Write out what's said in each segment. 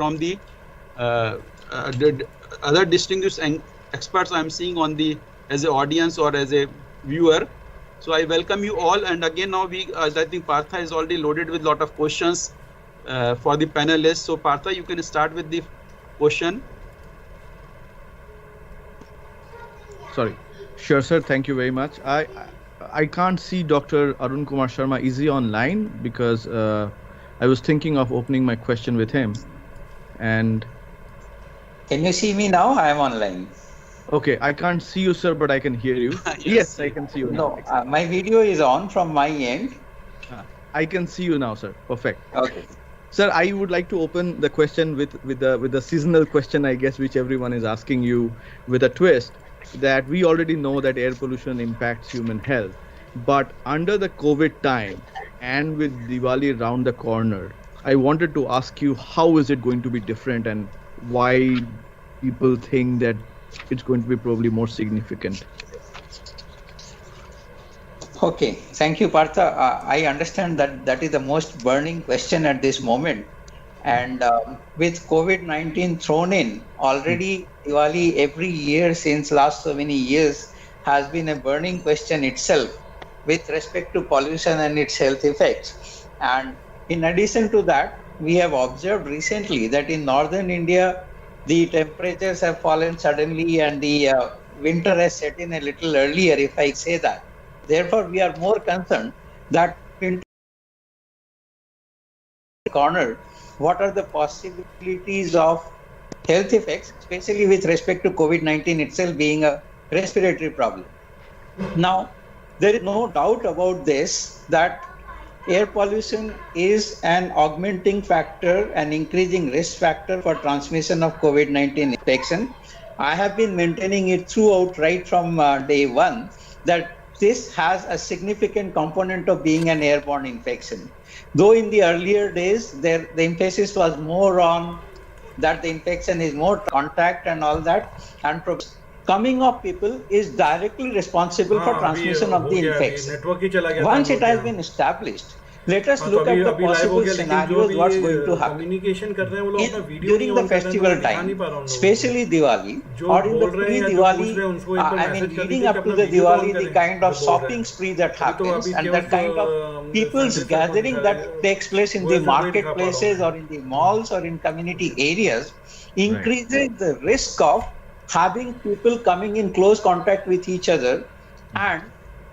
from the other distinguished experts I'm seeing on the as an audience or as a viewer. So I welcome you all. And again, now I think Partha is already loaded with a lot of questions for the panelists. So Partha, you can start with the question. Sorry. Sure, sir. Thank you very much. I can't see Dr. Arun Kumar Sharma. Is he online? Because I was thinking of opening my question with him. And can you see me now? I am online. Okay, I can't see you, sir, but I can hear you. Yes, I can see you now. No, my video is on from my end. I can see you now, sir. Perfect. Okay. Sir, I would like to open the question with the seasonal question, I guess, which everyone is asking you, with a twist that we already know that air pollution impacts human health. But under the COVID time and with Diwali around the corner, I wanted to ask you, how is it going to be different and why people think that it's going to be probably more significant? Okay, thank you, Partha. I understand that is the most burning question at this moment. And with COVID-19 thrown in, already Diwali every year since last so many years has been a burning question itself with respect to pollution and its health effects. And in addition to that, we have observed recently that in northern India, the temperatures have fallen suddenly and the winter has set in a little earlier, if I say that. Therefore, we are more concerned that in the corner, what are the possibilities of health effects, especially with respect to COVID-19 itself being a respiratory problem. Now, there is no doubt about this, that air pollution is an augmenting factor, an increasing risk factor for transmission of COVID-19 infection. I have been maintaining it throughout right from day one that this has a significant component of being an airborne infection. Though in the earlier days, the emphasis was more on that the infection is more contact and all that, and coming of people is directly responsible for transmission of the infection. Once it has been established, let us look at the possible scenarios what's going to happen. During the festival time, especially Diwali, or in the pre-Diwali, I mean leading up to the Diwali, the kind of shopping spree that happens and that kind of people's gathering that takes place in the marketplaces or in the malls or in community areas increases the risk of having people coming in close contact with each other, and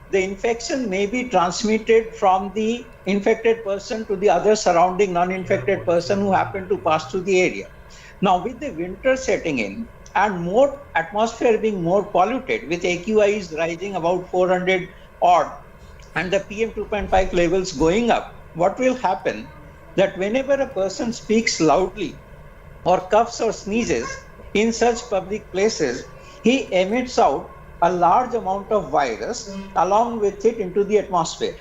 the infection may be transmitted from the infected person to the other surrounding non-infected person who happened to pass through the area. Now, with the winter setting in and more atmosphere being more polluted, with AQIs rising about 400 odd and the PM 2.5 levels going up, what will happen that whenever a person speaks loudly or coughs or sneezes in such public places, he emits out a large amount of virus along with it into the atmosphere.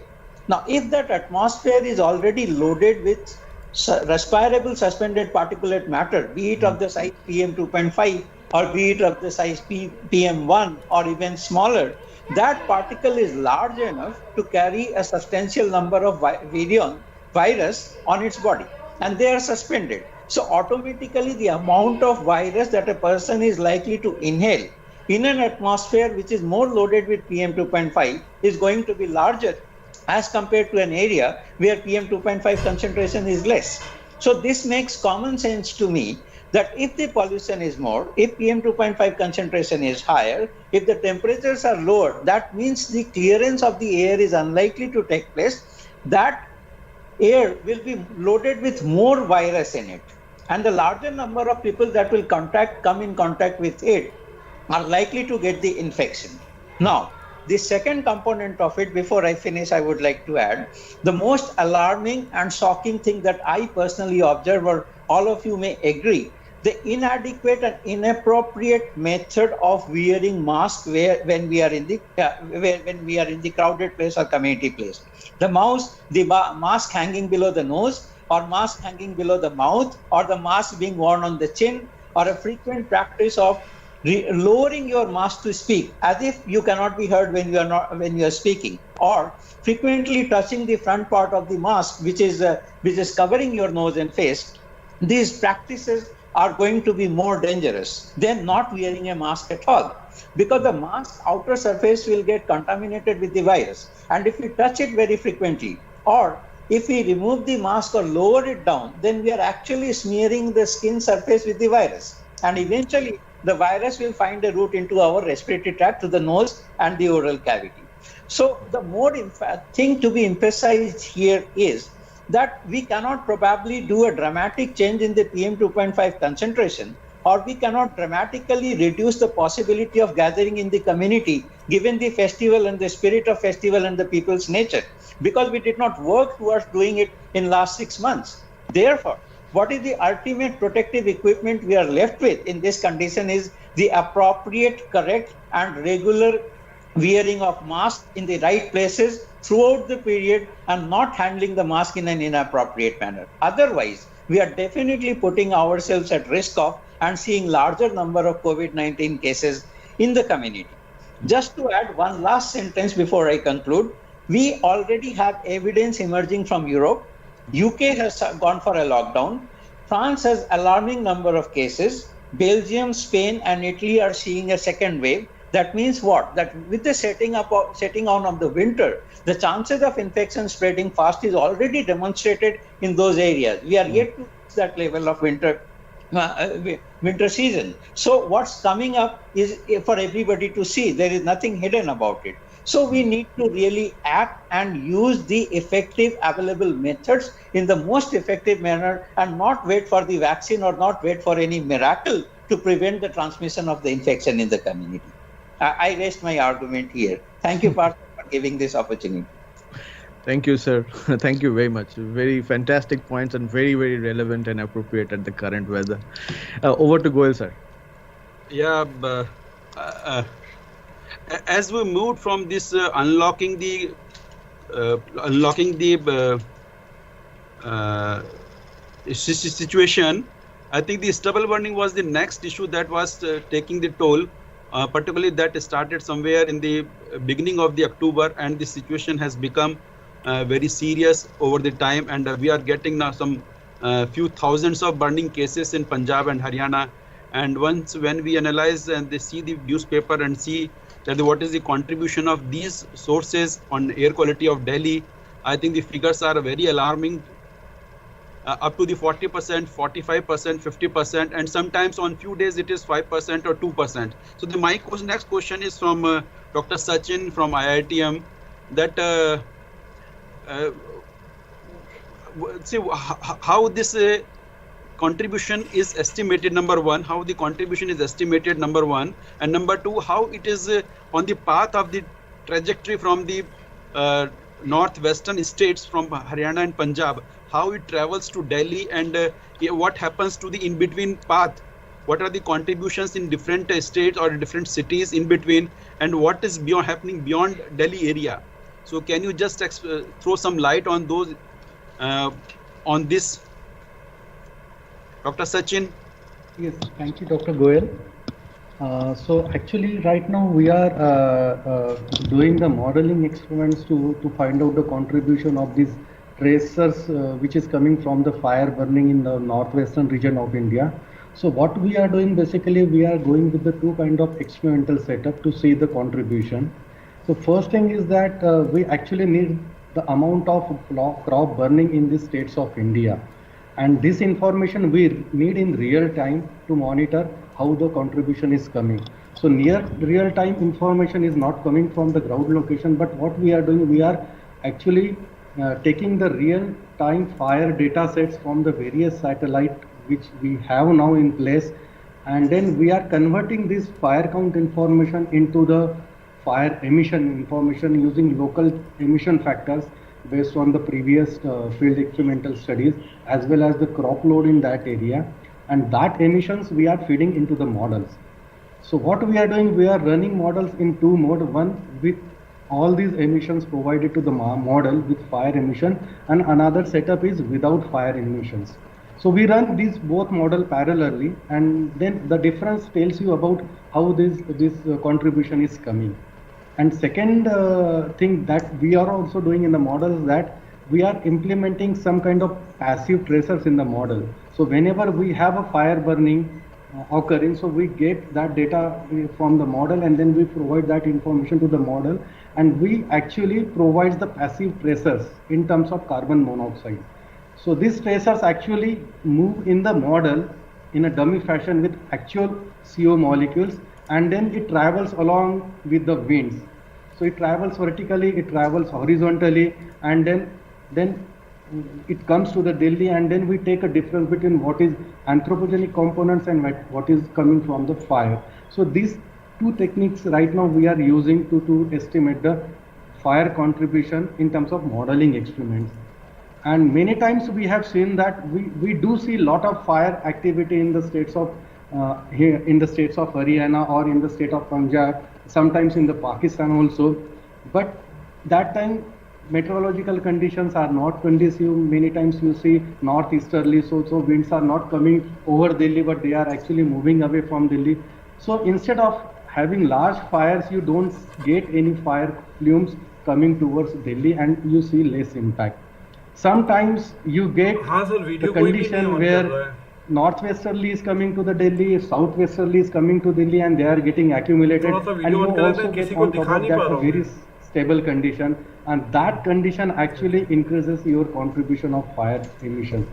Now, if that atmosphere is already loaded with respirable suspended particulate matter, be it of the size PM 2.5 or be it of the size PM1 or even smaller, that particle is large enough to carry a substantial number of virion virus on its body, and they are suspended. So automatically the amount of virus that a person is likely to inhale in an atmosphere which is more loaded with PM 2.5 is going to be larger as compared to an area where PM 2.5 concentration is less. So this makes common sense to me that if the pollution is more, if PM 2.5 concentration is higher, if the temperatures are lower, that means the clearance of the air is unlikely to take place. That air will be loaded with more virus in it, and the larger number of people that will come in contact with it are likely to get the infection. Now, the second component of it, before I finish, I would like to add, the most alarming and shocking thing that I personally observe, or all of you may agree, the inadequate and inappropriate method of wearing masks when we are in the crowded place or community place. The mask hanging below the nose, or mask hanging below the mouth, or the mask being worn on the chin, or a frequent practice of lowering your mask to speak as if you cannot be heard when you are speaking, or frequently touching the front part of the mask which is covering your nose and face these practices are going to be more dangerous than not wearing a mask at all, because the mask outer surface will get contaminated with the virus. And if we touch it very frequently, or if we remove the mask or lower it down, then we are actually smearing the skin surface with the virus. And eventually, the virus will find a route into our respiratory tract to the nose and the oral cavity. So the more thing to be emphasized here is that we cannot probably do a dramatic change in the PM 2.5 concentration, or we cannot dramatically reduce the possibility of gathering in the community given the festival and the spirit of festival and the people's nature, because we did not work towards doing it in last 6 months. Therefore, what is the ultimate protective equipment we are left with in this condition is the appropriate, correct, and regular wearing of mask in the right places throughout the period, and not handling the mask in an inappropriate manner. Otherwise, we are definitely putting ourselves at risk of and seeing larger number of COVID-19 cases in the community. Just to add one last sentence before I conclude, we already have evidence emerging from Europe. UK has gone for a lockdown. France has alarming number of cases. Belgium, Spain, and Italy are seeing a second wave. That means what? That with the setting on of the winter, the chances of infection spreading fast is already demonstrated in those areas. We are yet to reach that level of winter season. So what's coming up is for everybody to see. There is nothing hidden about it. So we need to really act and use the effective available methods in the most effective manner, and not wait for the vaccine or not wait for any miracle to prevent the transmission of the infection in the community. I rest my argument here. Thank you, Partha, for giving this opportunity. Thank you, sir. Thank you very much. Very fantastic points and very, very relevant and appropriate at the current weather. Over to Goel, sir. Yeah, as we moved from this unlocking the situation, I think the stubble burning was the next issue that was taking the toll. Particularly that started somewhere in the beginning of the October, and the situation has become very serious over the time, and we are getting now some few thousands of burning cases in Punjab and Haryana. And when we analyze and they see the newspaper and see that what is the contribution of these sources on air quality of Delhi, I think the figures are very alarming. Up to the 40%, 45%, 50%, and sometimes on few days it is 5% or 2%. So my next question is from Dr. Sachin from IITM, that see how this contribution is estimated, number one, how the contribution is estimated, number one, and number two, how it is on the path of the trajectory from the northwestern states, from Haryana and Punjab, how it travels to Delhi, and what happens to the in-between path, what are the contributions in different states or different cities in between, and what is happening beyond Delhi area. So can you just throw some light on those, on this, Dr. Sachin? Yes, thank you, Dr. Goel. So actually right now we are doing the modeling experiments to find out the contribution of these tracers which is coming from the fire burning in the northwestern region of India. So what we are doing, basically we are going with the two kind of experimental setup to see the contribution. So first thing is that we actually need the amount of crop burning in the states of India, and this information we need in real time to monitor how the contribution is coming. So near real time information is not coming from the ground location, but what we are doing, we are actually taking the real time fire data sets from the various satellite which we have now in place, and then we are converting this fire count information into the fire emission information using local emission factors based on the previous field experimental studies, as well as the crop load in that area, and that emissions we are feeding into the models. So what we are doing, we are running models in two modes, one with all these emissions provided to the model with fire emission, and another setup is without fire emissions. So we run these both model parallelly, and then the difference tells you about how this contribution is coming. And second thing that we are also doing in the model is that we are implementing some kind of passive tracers in the model. So whenever we have a fire burning occurring, so we get that data from the model, and then we provide that information to the model, and we actually provides the passive tracers in terms of carbon monoxide. So these tracers actually move in the model in a dummy fashion with actual CO molecules, and then it travels along with the winds. So it travels vertically, it travels horizontally, and then it comes to the Delhi, and then we take a difference between what is anthropogenic components and what is coming from the fire. So these two techniques right now we are using to estimate the fire contribution in terms of modeling experiments. And many times we have seen that we do see a lot of fire activity in the states of here in the states of Haryana or in the state of Punjab, sometimes in the Pakistan also. But that time meteorological conditions are not conducive. Many times you see northeasterly, so winds are not coming over Delhi, but they are actually moving away from Delhi. So instead of having large fires, you don't get any fire plumes coming towards Delhi, and you see less impact. Sometimes you get the condition where northwesterly is coming to the Delhi, southwesterly is coming to Delhi, and they are getting accumulated, and you also get on top of that a very stable condition, and that condition actually increases your contribution of fire emission.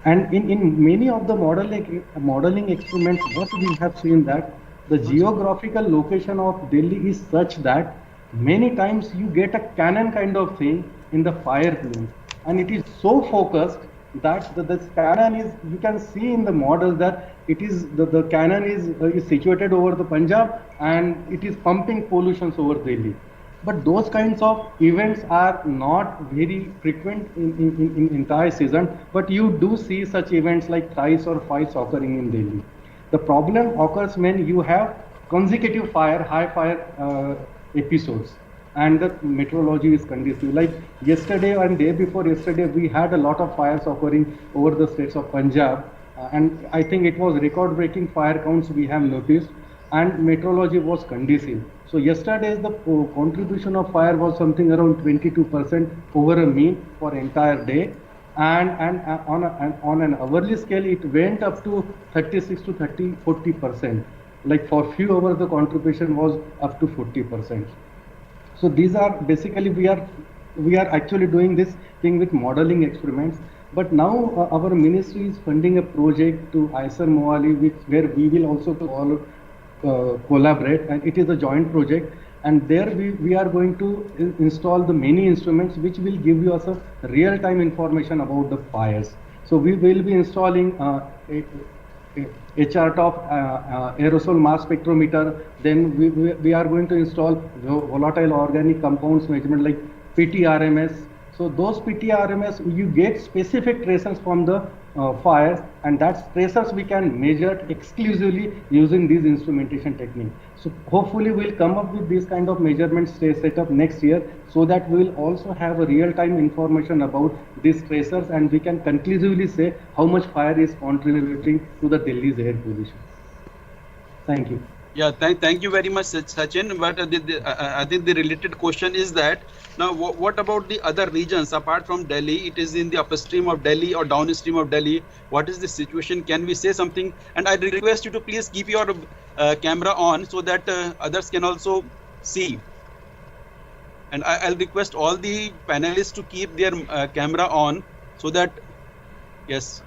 And in many of the modeling experiments, what we have seen that the geographical location of Delhi is such that many times you get a cannon kind of thing in the fire plume, and it is so focused that this cannon is, you can see in the model that it is the cannon is situated over the Punjab, and it is pumping pollutions over Delhi. But those kinds of events are not very frequent in entire season, but you do see such events like thrice or twice occurring in Delhi. The problem occurs when you have consecutive high fire episodes, and the meteorology is conducive. Like yesterday and day before yesterday, we had a lot of fires occurring over the states of Punjab, and I think it was record-breaking fire counts we have noticed, and meteorology was conducive. So yesterday the contribution of fire was something around 22% over a mean for entire day, and on an hourly scale it went up to 36 to 40%. Like for few hours the contribution was up to 40%. So these are basically we are actually doing this thing with modeling experiments. But now our ministry is funding a project to CSIR Mohali, where we will also collaborate, and it is a joint project, and there we are going to install the many instruments which will give you us a real-time information about the fires. So we will be installing a chart of aerosol mass spectrometer. Then we are going to install volatile organic compounds measurement like PTRMS. So those PTRMS, you get specific tracers from the fires, and that tracers we can measure exclusively using these instrumentation technique. So hopefully we'll come up with this kind of measurements set up next year, so that we will also have a real-time information about these tracers, and we can conclusively say how much fire is contributing to the Delhi's air pollution. Thank you. Yeah, thank you very much, Sachin. But I think the related question is that now what about the other regions apart from Delhi? It is in the upstream of Delhi or downstream of Delhi. What is the situation? Can we say something? And I request you to please keep your camera on so that others can also see. And I'll request all the panelists to keep their camera on so that, yes.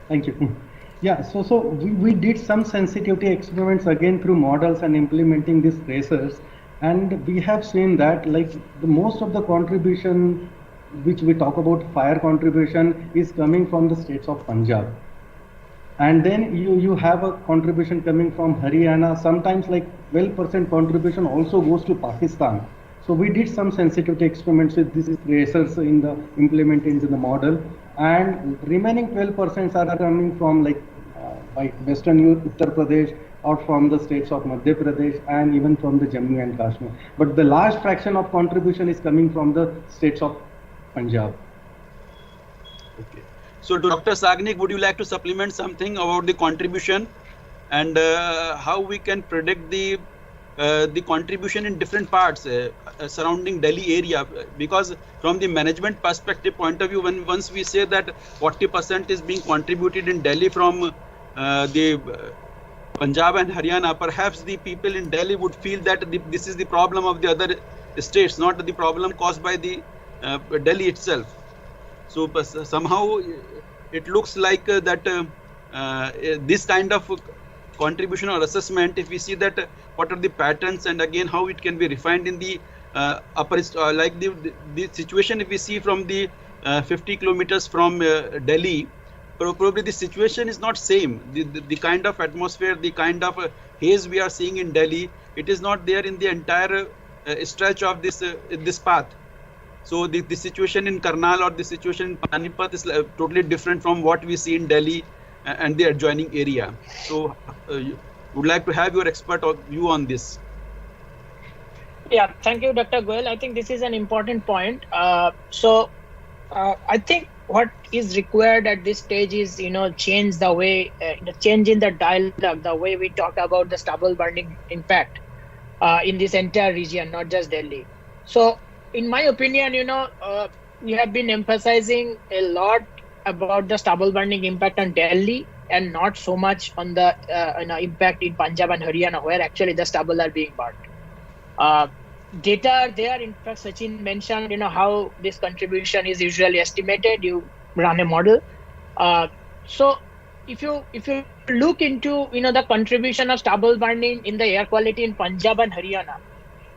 Thank you. Yeah, so we did some sensitivity experiments again through models and implementing these tracers, and we have seen that like the most of the contribution which we talk about fire contribution is coming from the states of Punjab, and then you have a contribution coming from Haryana. Sometimes like 12% contribution also goes to Pakistan. So we did some sensitivity experiments with these tracers in the implemented into the model, and remaining 12% are coming from like by Western Uttar Pradesh or from the states of Madhya Pradesh and even from the Jammu and Kashmir. But the large fraction of contribution is coming from the states of Punjab. Okay. So Dr. Sagnik, would you like to supplement something about the contribution and how we can predict the the contribution in different parts surrounding Delhi area, because from the management perspective point of view, once we say that 40% is being contributed in Delhi from the Punjab and Haryana, perhaps the people in Delhi would feel that this is the problem of the other states, not the problem caused by the Delhi itself. So somehow it looks like that this kind of contribution or assessment, if we see that what are the patterns and again how it can be refined in the upper like the situation, if we see from the 50 kilometers from Delhi, probably the situation is not same. The kind of atmosphere, the kind of haze we are seeing in Delhi, it is not there in the entire stretch of this path. So the situation in Karnal or the situation in Panipat is totally different from what we see in Delhi and the adjoining area. So would like to have your expert view on this. Yeah, thank you, Dr. Goel. I think this is an important point. I think what is required at this stage is, change the way, change in the dialogue, the way we talk about the stubble burning impact in this entire region, not just Delhi. So, in my opinion, we have been emphasizing a lot about the stubble burning impact on Delhi and not so much on the impact in Punjab and Haryana, where actually the stubble are being burnt. Data are there. In fact, Sachin mentioned, how this contribution is usually estimated. You run a model. So if you look into, the contribution of stubble burning in the air quality in Punjab and Haryana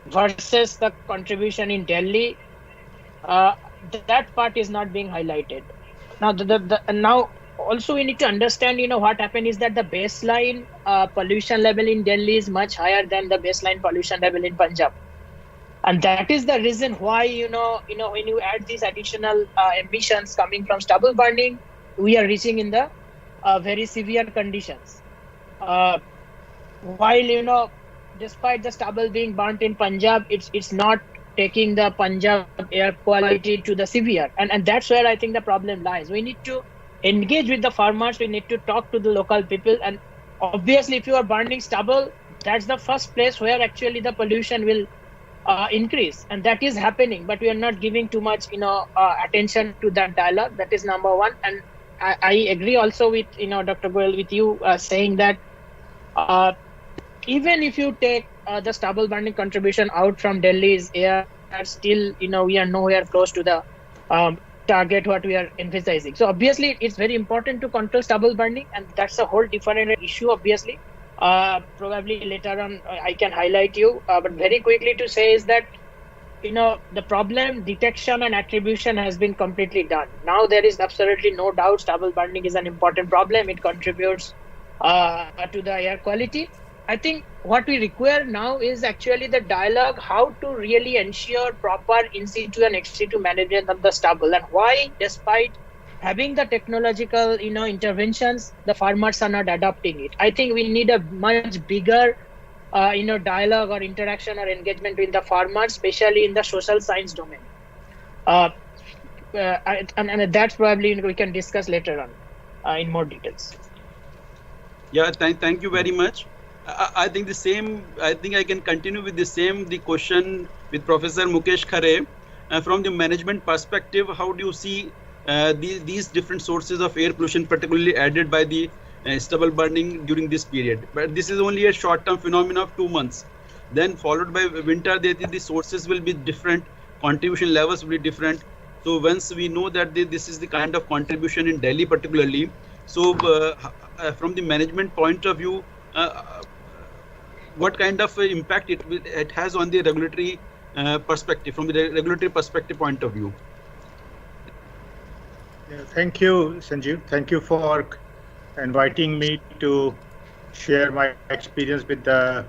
versus the contribution in Delhi, that part is not being highlighted. Now, now also we need to understand, what happened is that the baseline pollution level in Delhi is much higher than the baseline pollution level in Punjab. And that is the reason why, when you add these additional emissions coming from stubble burning, we are reaching in the very severe conditions. While, despite the stubble being burnt in Punjab, it's not taking the Punjab air quality to the severe. And that's where I think the problem lies. We need to engage with the farmers. We need to talk to the local people. And obviously, if you are burning stubble, that's the first place where actually the pollution will increase, and that is happening, but we are not giving too much attention to that dialogue. That is number one. And I agree also with Dr. Goel, with you saying that even if you take the stubble burning contribution out from Delhi's air, still we are nowhere close to the target what we are emphasizing. So obviously it's very important to control stubble burning, and that's a whole different issue. Obviously probably later on I can highlight you, but very quickly to say is that the problem detection and attribution has been completely done. Now there is absolutely no doubt stubble burning is an important problem. It contributes to the air quality. I think what we require now is actually the dialogue, how to really ensure proper in situ and ex situ management of the stubble, and why, despite having the technological interventions, the farmers are not adopting it. I think we need a much bigger dialogue or interaction or engagement with the farmers, especially in the social science domain. And that's probably we can discuss later on in more details. Yeah, thank you very much. I think the same. I think I can continue with the question with Professor Mukesh Khare. From the management perspective, how do you see these different sources of air pollution, particularly added by the stubble burning during this period? But this is only a short-term phenomenon of 2 months. Then followed by winter, the sources will be different, contribution levels will be different. So once we know that this is the kind of contribution in Delhi particularly, so from the management point of view, what kind of impact it has on the regulatory perspective, from the regulatory perspective point of view? Yeah, thank you, Sanjeev. Thank you for inviting me to share my experience with the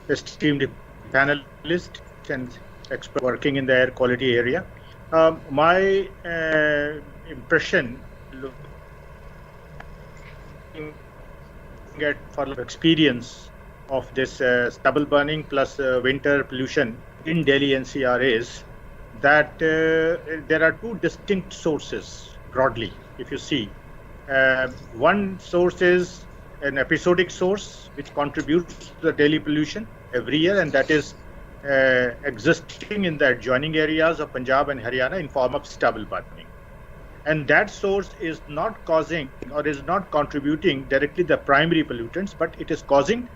esteemed panelists and experts working in the air quality area. My impression, looking at for experience of this stubble burning plus winter pollution in Delhi NCR is that there are two distinct sources broadly, if you see. One source is an episodic source which contributes to the daily pollution every year, and that is existing in the adjoining areas of Punjab and Haryana in form of stubble burning. And that source is not causing or is not contributing directly the primary pollutants, but it is causing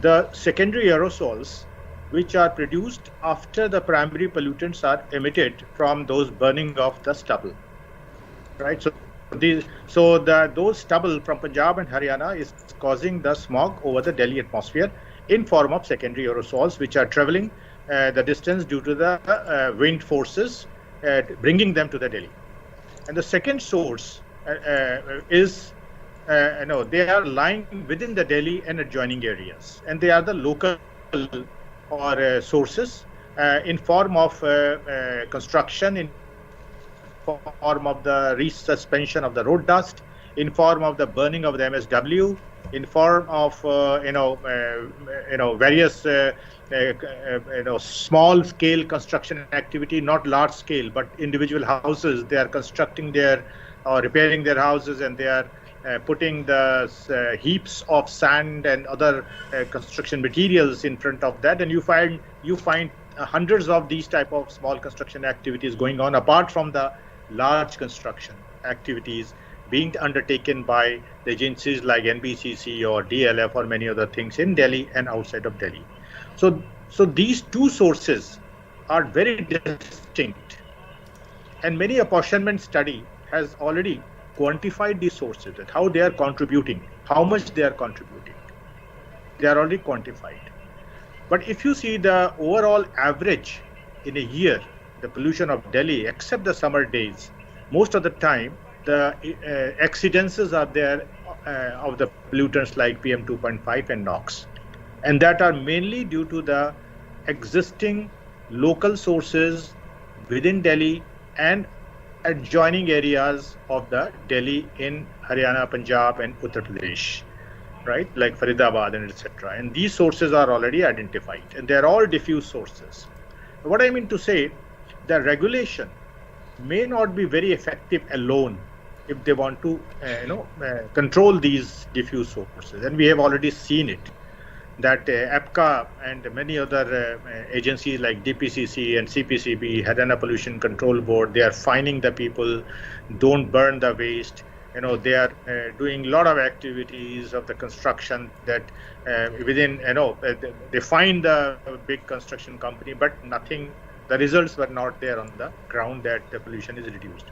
the secondary aerosols which are produced after the primary pollutants are emitted from those burning of the stubble. Right. So those stubble from Punjab and Haryana is causing the smog over the Delhi atmosphere in form of secondary aerosols, which are traveling the distance due to the wind forces, bringing them to the Delhi. And the second source is, they are lying within the Delhi and adjoining areas, and they are the local or sources in form of construction, in form of the resuspension of the road dust, in form of the burning of the MSW, in form of various small scale construction activity, not large scale, but individual houses. They are constructing their or repairing their houses, and they are putting the heaps of sand and other construction materials in front of that, and you find hundreds of these type of small construction activities going on, apart from the large construction activities being undertaken by the agencies like NBCC or DLF or many other things in Delhi and outside of Delhi. So these two sources are very distinct, and many apportionment study has already quantified these sources, that how they are contributing, how much they are contributing. They are already quantified. But if you see the overall average in a year, the pollution of Delhi, except the summer days, most of the time the exceedances are there of the pollutants like PM 2.5 and NOx, and that are mainly due to the existing local sources within Delhi and adjoining areas of the Delhi in Haryana, Punjab and Uttar Pradesh, right, like Faridabad and etc. And these sources are already identified, and they are all diffuse sources. What I mean to say, the regulation may not be very effective alone if they want to control these diffuse sources, and we have already seen it, that APCA and many other agencies like DPCC and CPCB, Haryana Pollution Control Board, they are fining the people, don't burn the waste. They are doing a lot of activities of the construction that within, they find the big construction company, but nothing, the results were not there on the ground that the pollution is reduced.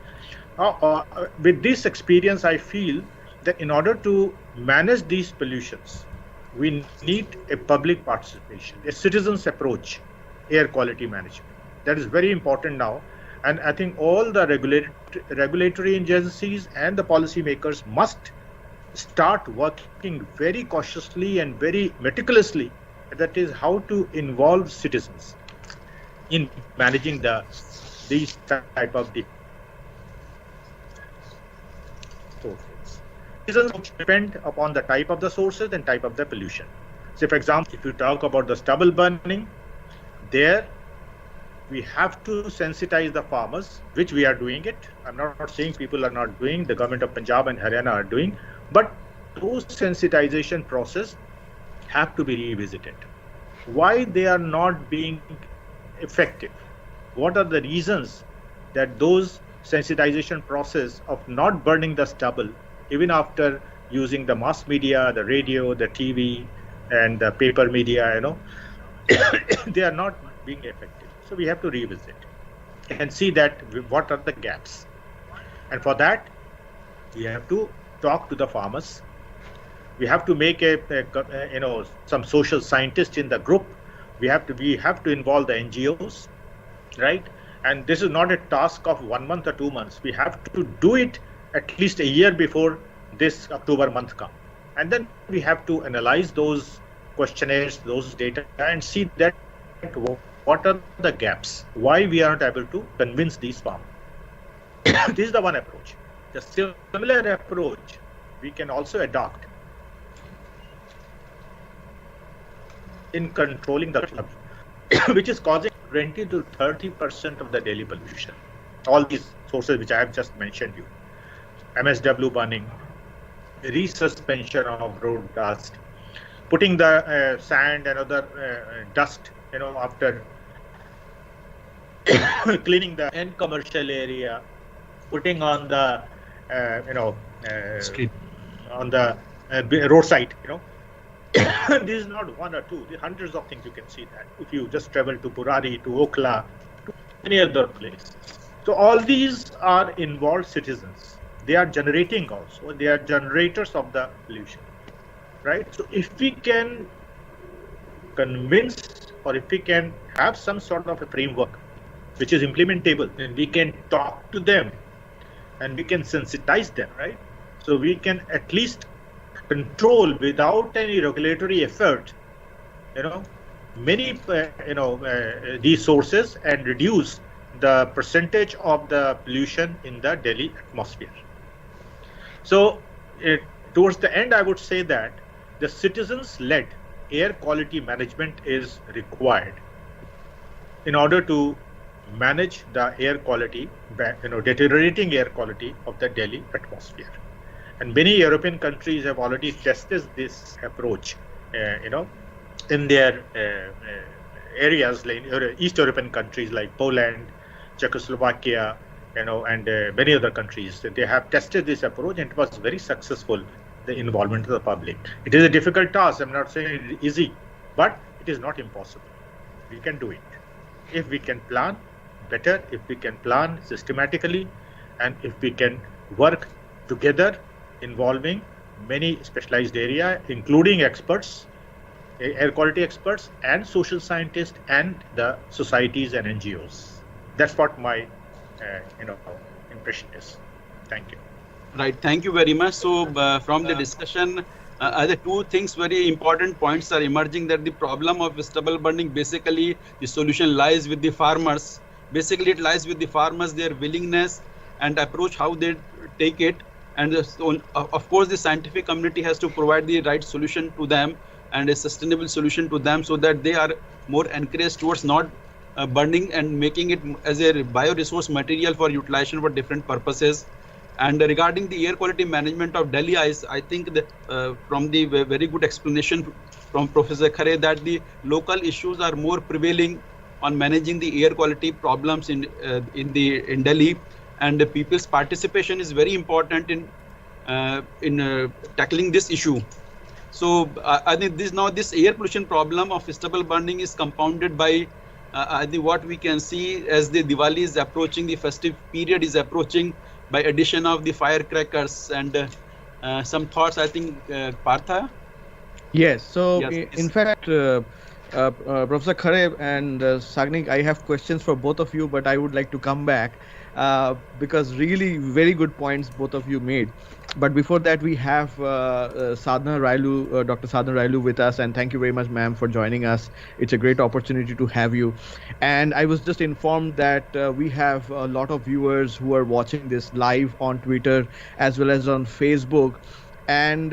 With this experience, I feel that in order to manage these pollutions, we need a public participation, a citizens' approach, air quality management. That is very important now. And I think all the regulatory agencies and the policymakers must start working very cautiously and very meticulously. That is how to involve citizens in managing these type of sources. Citizens depend upon the type of the sources and type of the pollution. So, for example, if you talk about the stubble burning, there we have to sensitize the farmers, which we are doing it. I'm not saying people are not doing, the government of Punjab and Haryana are doing, but those sensitization process have to be revisited. Why they are not being effective? What are the reasons that those sensitization process of not burning the stubble, even after using the mass media, the radio, the TV, and the paper media, they are not being effective. So we have to revisit and see that what are the gaps. And for that, we have to talk to the farmers. We have to make some social scientists in the group. We have to involve the NGOs, right? And this is not a task of 1 month or 2 months. We have to do it at least a year before this October month comes. And then we have to analyze those questionnaires, those data, and see that what are the gaps, why we are not able to convince these farmers. This is the one approach. The similar approach we can also adopt in controlling the which is causing 20 to 30% of the daily pollution. All these sources which I have just mentioned you, MSW burning, resuspension of road dust, putting the sand and other dust, after cleaning the end commercial area, putting on the, Street. on the roadside, This is not one or two, hundreds of things you can see that. If you just travel to Burari, to Okla, to any other place. So all these are involved citizens. They are generating also. They are generators of the pollution, right? So if we can convince, or if we can have some sort of a framework which is implementable, then we can talk to them and we can sensitize them, right? So we can at least control without any regulatory effort, many these sources, and reduce the percentage of the pollution in the Delhi atmosphere. So towards the end, I would say that the citizens-led air quality management is required in order to manage the air quality, deteriorating air quality of the Delhi atmosphere. And many European countries have already tested this approach, in their areas, like East European countries like Poland, Czechoslovakia, and many other countries. They have tested this approach, and it was very successful, the involvement of the public. It is a difficult task. I'm not saying it is easy, but it is not impossible. We can do it. If we can plan better, if we can plan systematically, and if we can work together, involving many specialized area, including experts, air quality experts, and social scientists, and the societies and NGOs. That's what my impression is. Thank you. Right. Thank you very much. So from the discussion, the two things, very important points are emerging, that the problem of stubble burning, basically the solution lies with the farmers. Basically, it lies with the farmers, their willingness and approach, how they take it. And so, of course, the scientific community has to provide the right solution to them and a sustainable solution to them, so that they are more encouraged towards not burning and making it as a bioresource material for utilization for different purposes. And regarding the air quality management of Delhi, I think that from the very good explanation from Professor Khare, that the local issues are more prevailing on managing the air quality problems in Delhi, and the people's participation is very important in tackling this issue. So I think this air pollution problem of stubble burning is compounded by I think what we can see as the Diwali is approaching, the festive period is approaching, by addition of the firecrackers. And some thoughts, I think, Partha? Yes. So Yes, in fact, Professor Khare and Sagnik, I have questions for both of you, but I would like to come back because really very good points both of you made. But before that, we have Sadhana Railu, Dr. Sadhana Railu with us, and thank you very much, ma'am, for joining us. It's a great opportunity to have you. And I was just informed that we have a lot of viewers who are watching this live on Twitter as well as on Facebook. And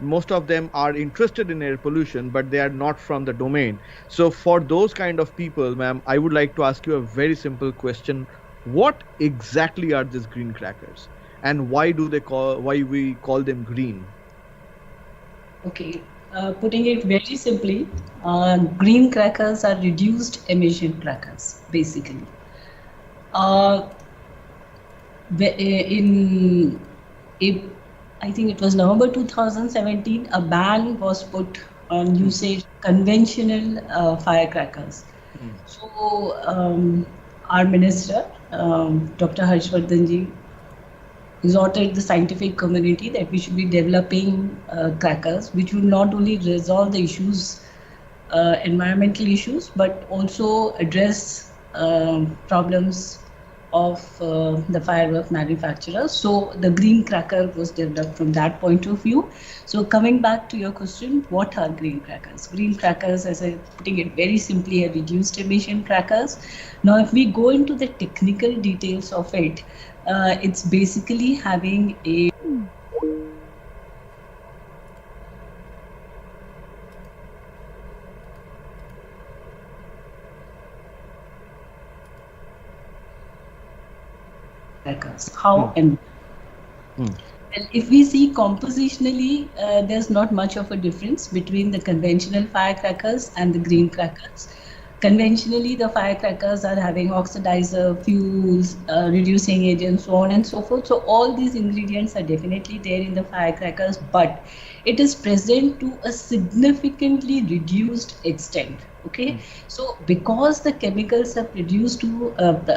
most of them are interested in air pollution, but they are not from the domain. So for those kind of people, ma'am, I would like to ask you a very simple question. What exactly are these green crackers? And why we call them green? Okay, putting it very simply, green crackers are reduced emission crackers, basically. I think it was November 2017, a ban was put on usage conventional firecrackers. So our minister, Dr. Harshvardhanji, exhorted the scientific community that we should be developing crackers which will not only resolve the issues, environmental issues, but also address problems of the firework manufacturers. So the green cracker was developed from that point of view. So coming back to your question, what are green crackers? Green crackers, as I'm putting it very simply, are reduced emission crackers. Now, if we go into the technical details of it, it's basically having a crackers. How and Well, if we see compositionally, there's not much of a difference between the conventional firecrackers and the green crackers. Conventionally, the firecrackers are having oxidizer, fuels, reducing agents, so on and so forth. So all these ingredients are definitely there in the firecrackers, but it is present to a significantly reduced extent. Okay, so because the chemicals are produced to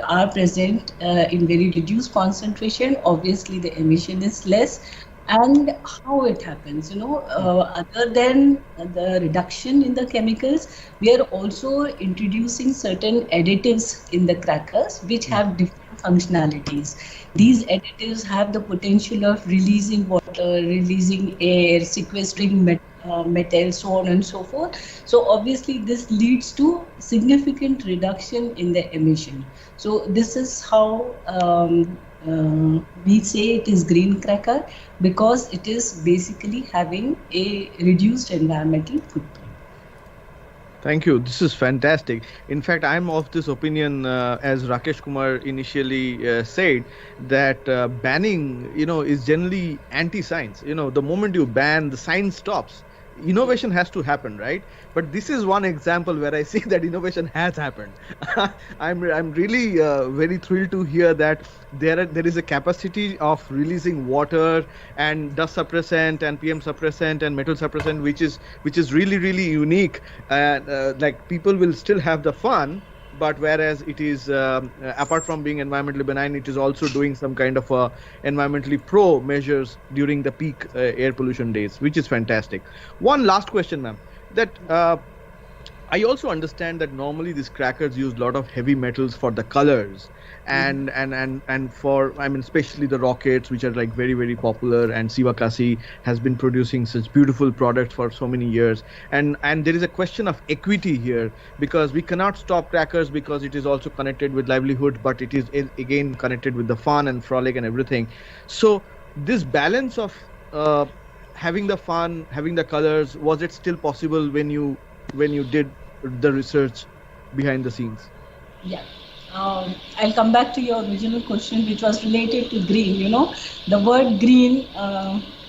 are present in very reduced concentration, obviously the emission is less. And how it happens, other than the reduction in the chemicals, we are also introducing certain additives in the crackers which have different functionalities. These additives have the potential of releasing water, releasing air, sequestering metal, so on and so forth. So obviously this leads to significant reduction in the emission. So this is how we say it is green cracker, because it is basically having a reduced environmental footprint. Thank you. This is fantastic. In fact, I'm of this opinion, as Rakesh Kumar initially said, that banning, is generally anti-science. The moment you ban, the science stops. Innovation has to happen, right? But this is one example where I see that innovation has happened. I'm really very thrilled to hear that there is a capacity of releasing water and dust suppressant and PM suppressant and metal suppressant, which is really really unique. And like people will still have the fun, but whereas it is apart from being environmentally benign, it is also doing some kind of environmentally pro measures during the peak air pollution days, which is fantastic. One last question, ma'am, that I also understand that normally these crackers use a lot of heavy metals for the colors, and for, I mean, especially the rockets, which are like very very popular, and Sivakasi has been producing such beautiful products for so many years, and there is a question of equity here, because we cannot stop crackers because it is also connected with livelihood, but it is again connected with the fun and frolic and everything. So this balance of having the fun, having the colors, was it still possible when you did the research behind the scenes? Yeah. I'll come back to your original question, which was related to green. The word green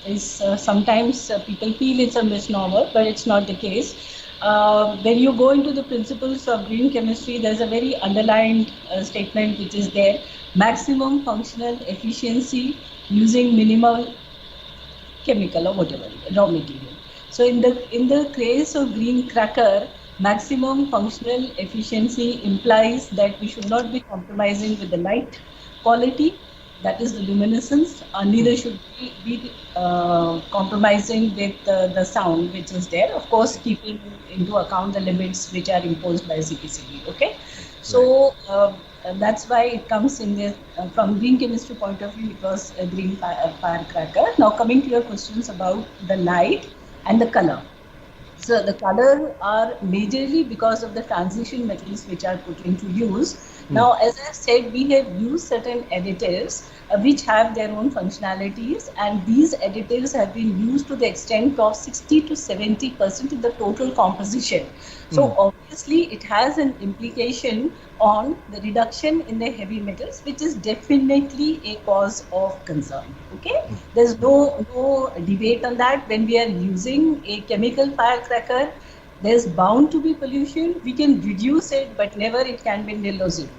is sometimes people feel it's a misnomer, but it's not the case. When you go into the principles of green chemistry, there's a very underlined statement which is there: maximum functional efficiency using minimal chemical or whatever raw material. So in the case of green cracker, maximum functional efficiency implies that we should not be compromising with the light quality, that is the luminescence, neither should we be compromising with the sound which is there, of course keeping into account the limits which are imposed by CPCB. Okay, so that's why it comes in the from green chemistry point of view, it was a green firecracker. Now coming to your questions about the light and the color. So the color are majorly because of the transition metals which are put into use. Now, as I said, we have used certain additives which have their own functionalities, and these additives have been used to the extent of 60 to 70% in the total composition. So obviously it has an implication on the reduction in the heavy metals, which is definitely a cause of concern. Okay, there's no debate on that. When we are using a chemical firecracker, there's bound to be pollution. We can reduce it, but never it can be nil or zero.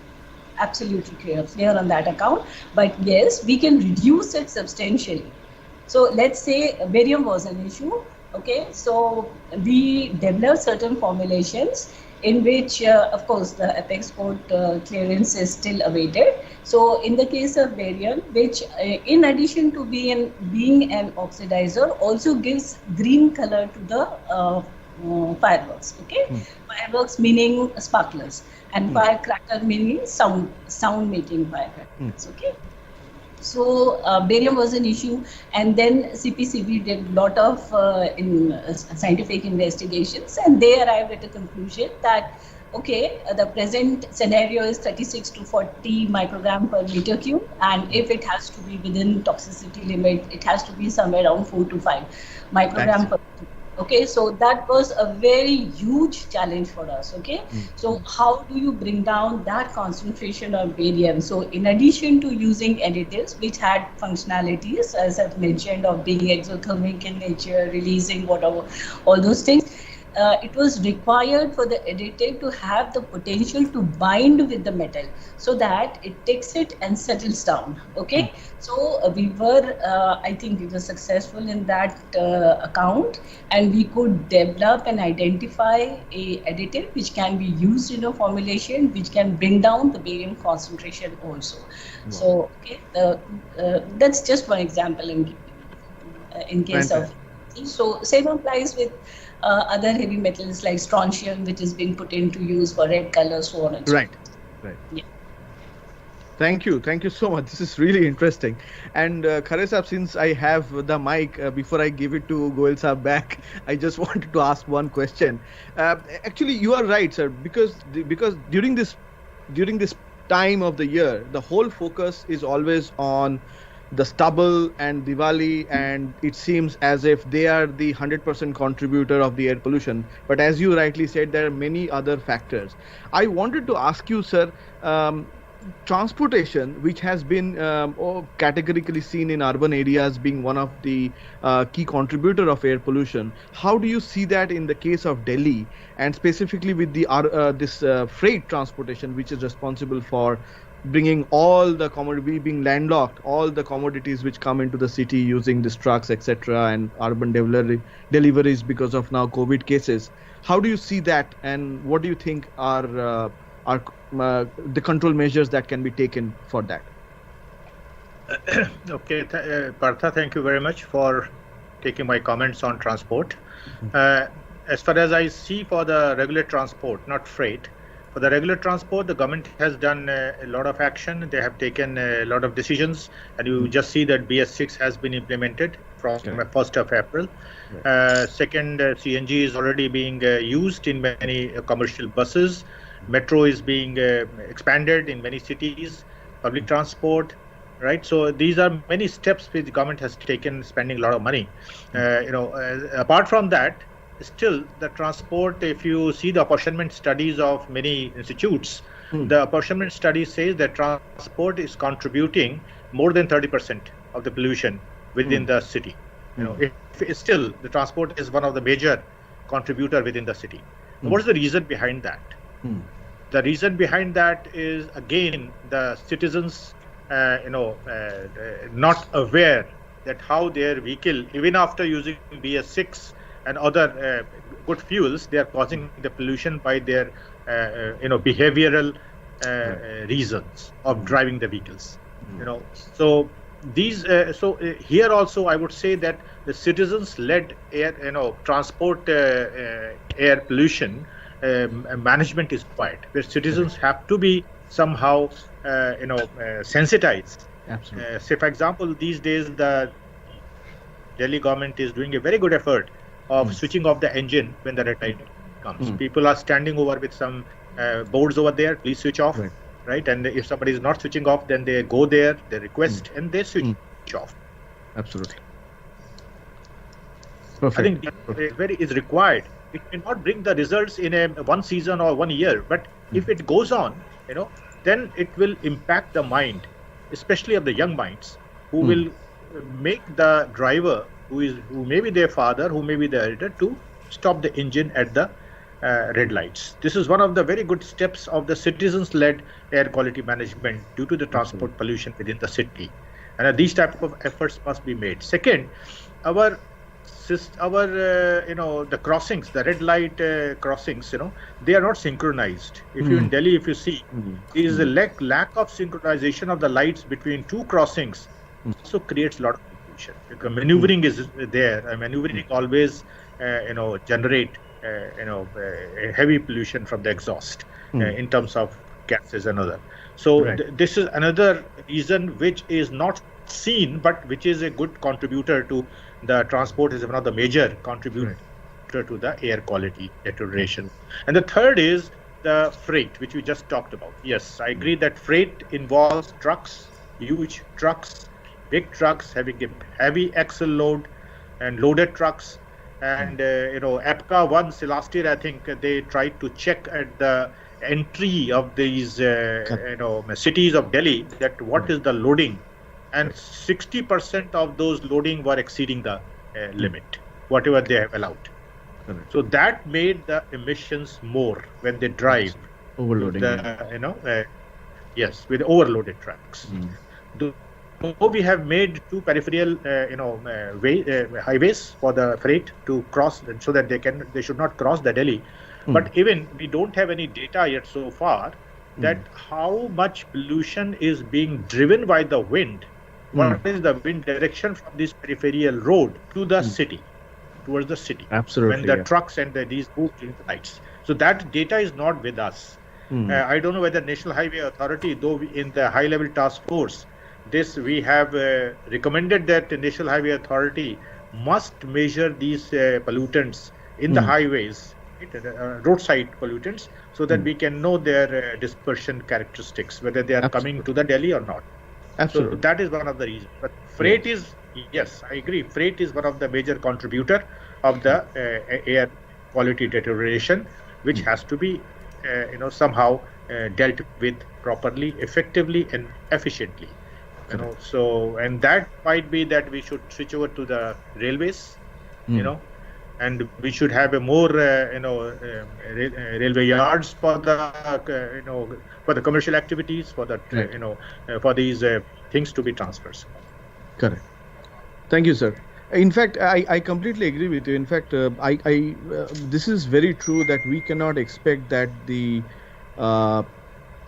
Absolutely clear on that account. But yes, we can reduce it substantially. So let's say barium was an issue. Okay, so we developed certain formulations in which, of course, the apex code clearance is still awaited. So in the case of barium, which in addition to being an oxidizer, also gives green color to the fireworks. Okay, fireworks meaning sparklers, and firecracker meaning sound making firecrackers. Okay. So barium was an issue, and then CPCB did a lot of scientific investigations, and they arrived at a conclusion that okay, the present scenario is 36 to 40 microgram per meter cube, and if it has to be within toxicity limit, it has to be somewhere around 4 to 5 microgram per meter. Okay, so that was a very huge challenge for us. Okay, so how do you bring down that concentration of barium? So in addition to using additives which had functionalities, as I've mentioned, of being exothermic in nature, releasing whatever, all those things, it was required for the additive to have the potential to bind with the metal so that it takes it and settles down. Okay, so we were, I think we were successful in that account, and we could develop and identify a additive which can be used in a formulation which can bring down the barium concentration also. Wow. So okay, that's just one example in case of. So same applies with other heavy metals like strontium, which is being put into use for red color, so on and so forth. Right. Yeah. Thank you so much. This is really interesting. And Khare Saab, since I have the mic, before I give it to Goel Saab back, I just wanted to ask one question. Actually, you are right, sir, because during this time of the year, the whole focus is always on the stubble and Diwali, and it seems as if they are the 100% contributor of the air pollution. But as you rightly said, there are many other factors. I wanted to ask you, sir, transportation, which has been categorically seen in urban areas being one of the key contributor of air pollution, how do you see that in the case of Delhi, and specifically with the this freight transportation, which is responsible for bringing all the commodity, being landlocked, all the commodities which come into the city using these trucks, etc., and urban deliveries because of now COVID cases. How do you see that, and what do you think are the control measures that can be taken for that? Okay, Partha, thank you very much for taking my comments on transport. As far as I see for the regular transport, not freight, for the regular transport, the government has done a lot of action. They have taken a lot of decisions, and you just see that BS6 has been implemented from 1st of April. Second, CNG is already being used in many commercial buses. Metro is being expanded in many cities. Public transport, right? So these are many steps which the government has taken, spending a lot of money. Apart from that, still the transport, if you see the apportionment studies of many institutes, the apportionment study says that transport is contributing more than 30% of the pollution within the city. If still the transport is one of the major contributor within the city. What is the reason behind that? The reason behind that is, again, the citizens not aware that how their vehicle, even after using BS6 and other good fuels, they are causing the pollution by their behavioral reasons of driving the vehicles. So these here also I would say that the citizens led air transport air pollution management is required, where citizens have to be somehow sensitized. Absolutely. Say for example, these days the Delhi government is doing a very good effort of switching off the engine when the red light comes. People are standing over with some boards over there, please switch off, right? And if somebody is not switching off, then they go there, they request, and they switch off. Absolutely. Perfect. I think that is required. It may not bring the results in one season or 1 year, but if it goes on, then it will impact the mind, especially of the young minds, who will make the driver, who may be their father, who may be the editor, to stop the engine at the red lights. This is one of the very good steps of the citizens-led air quality management due to the transport pollution within the city, and these type of efforts must be made. Second, our the crossings, the red light crossings, they are not synchronized. If you in Delhi, if you see, there is a lack of synchronization of the lights between two crossings, also creates a lot of pollution. Because maneuvering is there, and maneuvering always generate heavy pollution from the exhaust in terms of gases and other. So this is another reason which is not seen, but which is a good contributor to the transport, is one of the major contributor to the air quality deterioration. And the third is the freight, which we just talked about. Yes, I agree that freight involves trucks, huge trucks, big trucks having a heavy axle load, and loaded trucks, And APCA once last year, I think they tried to check at the entry of these cities of Delhi that what is the loading, and 60% of those loading were exceeding the limit, whatever they have allowed. So that made the emissions more when they drive. Overloading. Yes, with overloaded trucks. Though we have made two peripheral, highways for the freight to cross, so that they should not cross the Delhi. But even we don't have any data yet so far that how much pollution is being driven by the wind. What is the wind direction from this peripheral road to the city, towards the city? Absolutely. When the trucks and these move during the nights. So that data is not with us. I don't know whether National Highway Authority, though in the high-level task force, we have recommended that the National Highway Authority must measure these pollutants in the highways, roadside pollutants, so that we can know their dispersion characteristics, whether they are coming to the Delhi or not. Absolutely. So that is one of the reasons. But freight is, yes, I agree, freight is one of the major contributor of the air quality deterioration, which has to be somehow dealt with properly, effectively, and efficiently. So, and that might be that we should switch over to the railways, and we should have a more, railway yards for the, for the commercial activities, for the, for these things to be transferred. Correct. Thank you, sir. In fact, I completely agree with you. In fact, this is very true that we cannot expect that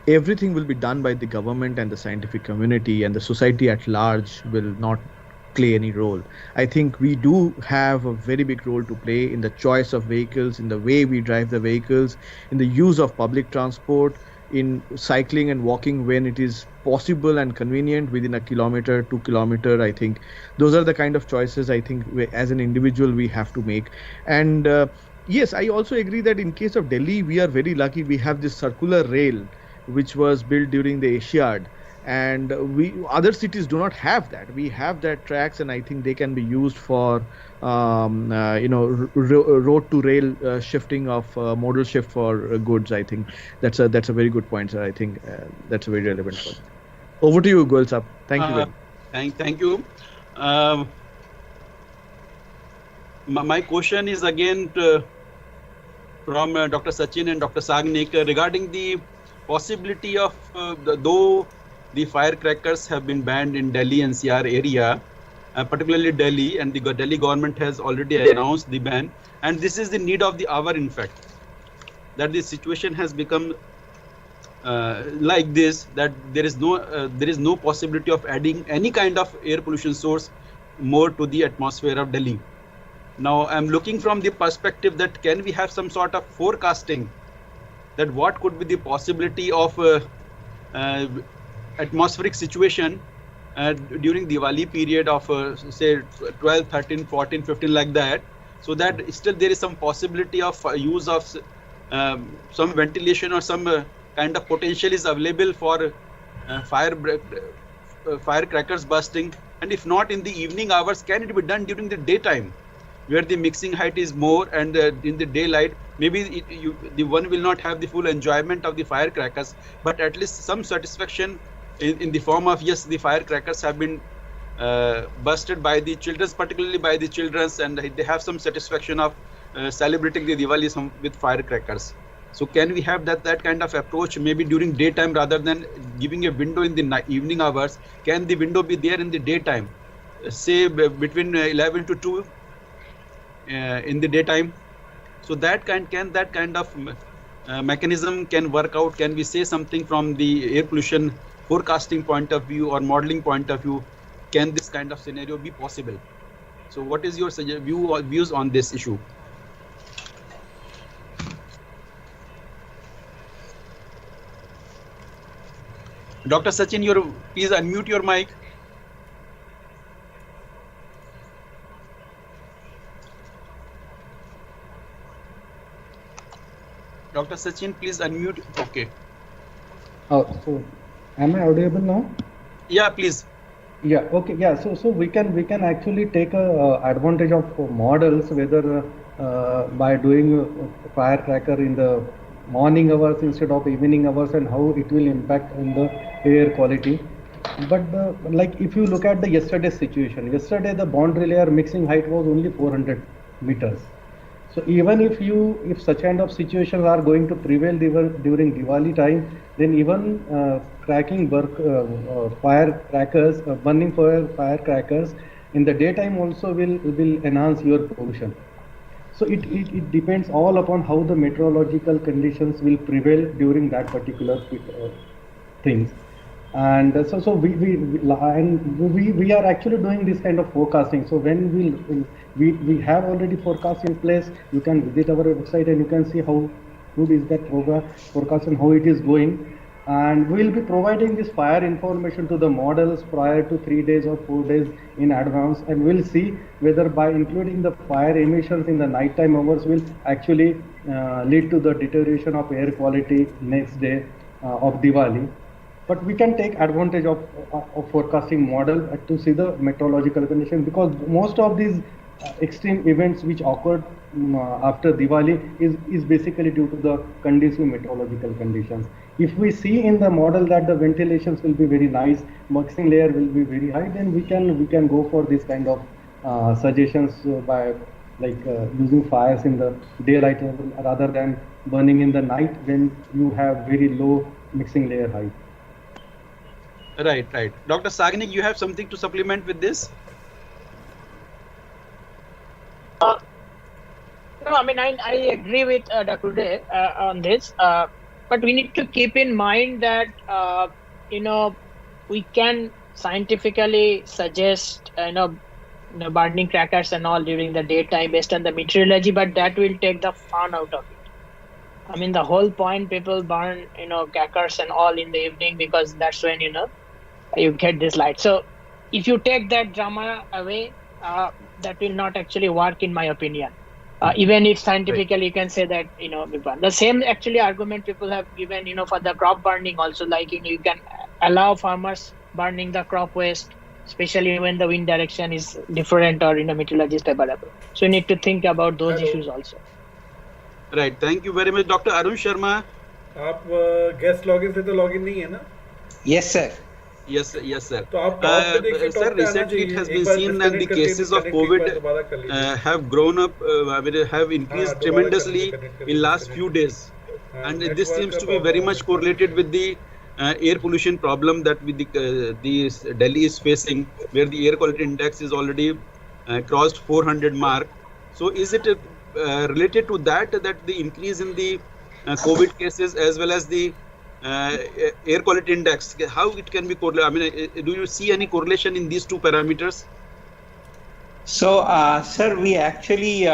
everything will be done by the government and the scientific community, and the society at large will not play any role. I think we do have a very big role to play in the choice of vehicles, in the way we drive the vehicles, in the use of public transport, in cycling and walking when it is possible and convenient within a kilometer, 2 kilometer. I think those are the kind of choices I think as an individual we have to make. And yes, I also agree that in case of Delhi, we are very lucky. We have this circular rail which was built during the Asiad, and other cities do not have that. We have that tracks, and I think they can be used for road to rail shifting of modal shift for goods. I think that's a very good point, sir. I think that's a very relevant point. Over to you, Goel sir. Thank you. Thank you. My question is again from Dr. Sachin and Dr. Sagnik regarding the possibility of though the firecrackers have been banned in Delhi NCR area, particularly Delhi, and the Delhi government has already announced the ban, and this is the need of the hour, in fact, that the situation has become like this, that there is no possibility of adding any kind of air pollution source more to the atmosphere of Delhi. Now I'm looking from the perspective that can we have some sort of forecasting that what could be the possibility of atmospheric situation during Diwali period of say 12, 13, 14, 15 like that, so that still there is some possibility of use of some ventilation or some kind of potential is available for firecrackers bursting, and if not in the evening hours, can it be done during the daytime where the mixing height is more, and in the daylight maybe the one will not have the full enjoyment of the firecrackers, but at least some satisfaction in the form of, yes, the firecrackers have been bursted by the children, particularly by the children, and they have some satisfaction of celebrating the Diwali with firecrackers. So can we have that kind of approach maybe during daytime rather than giving a window in the evening hours? Can the window be there in the daytime, say between 11 to 2 in the daytime? So that kind of mechanism can work out? Can we say something from the air pollution forecasting point of view or modeling point of view? Can this kind of scenario be possible? So what is your views on this issue? Dr. Sachin, please unmute your mic. Dr. Sachin, please unmute. Okay. So am I audible now? Yeah, please. Yeah, okay, yeah. So we can actually take a advantage of models, whether by doing firecracker in the morning hours instead of evening hours, and how it will impact on the air quality. But like if you look at the yesterday's situation, yesterday the boundary layer mixing height was only 400 meters. So even if such kind of situations are going to prevail during Diwali time, then even cracking firecrackers, burning firecrackers in the daytime also will enhance your pollution. So it depends all upon how the meteorological conditions will prevail during that particular things. And we are actually doing this kind of forecasting. So when we have already forecast in place, you can visit our website and you can see how good is that forecast and how it is going. And we will be providing this fire information to the models prior to 3 days or 4 days in advance, and we'll see whether by including the fire emissions in the nighttime hours will actually lead to the deterioration of air quality next day of Diwali. But we can take advantage of forecasting model to see the meteorological condition, because most of these extreme events which occurred after Diwali is basically due to the conducive meteorological conditions. If we see in the model that the ventilations will be very nice, mixing layer will be very high, then we can go for this kind of suggestions by using fires in the daylight rather than burning in the night when you have very low mixing layer height. Right. Dr. Sagnik, you have something to supplement with this? No, I mean, I agree with Dr. Day on this, but we need to keep in mind that, we can scientifically suggest, burning crackers and all during the daytime based on the meteorology, but that will take the fun out of it. I mean, the whole point, people burn, crackers and all in the evening because that's when, you get this light. So if you take that drama away, that will not actually work, in my opinion. Even if scientifically you can say that, we burn. The same actually argument people have given, for the crop burning also, like, you can allow farmers burning the crop waste, especially when the wind direction is different or, meteorology is favorable. So you need to think about those issues also. Right. Thank you very much. Dr. Arun Sharma. आप guest login से तो login नहीं है ना? Yes, sir. Yes, sir. तो आप top पे देखिए, Sir, recently it has been seen that the cases of COVID have grown up, have increased tremendously in last few days, and this seems to be very much correlated with the air pollution problem that the Delhi is facing, where the air quality index is already crossed 400 mark. So is it related to that the increase in the COVID cases as well as the air quality index, how it can be correlated? I mean, do you see any correlation in these two parameters? So, sir, we actually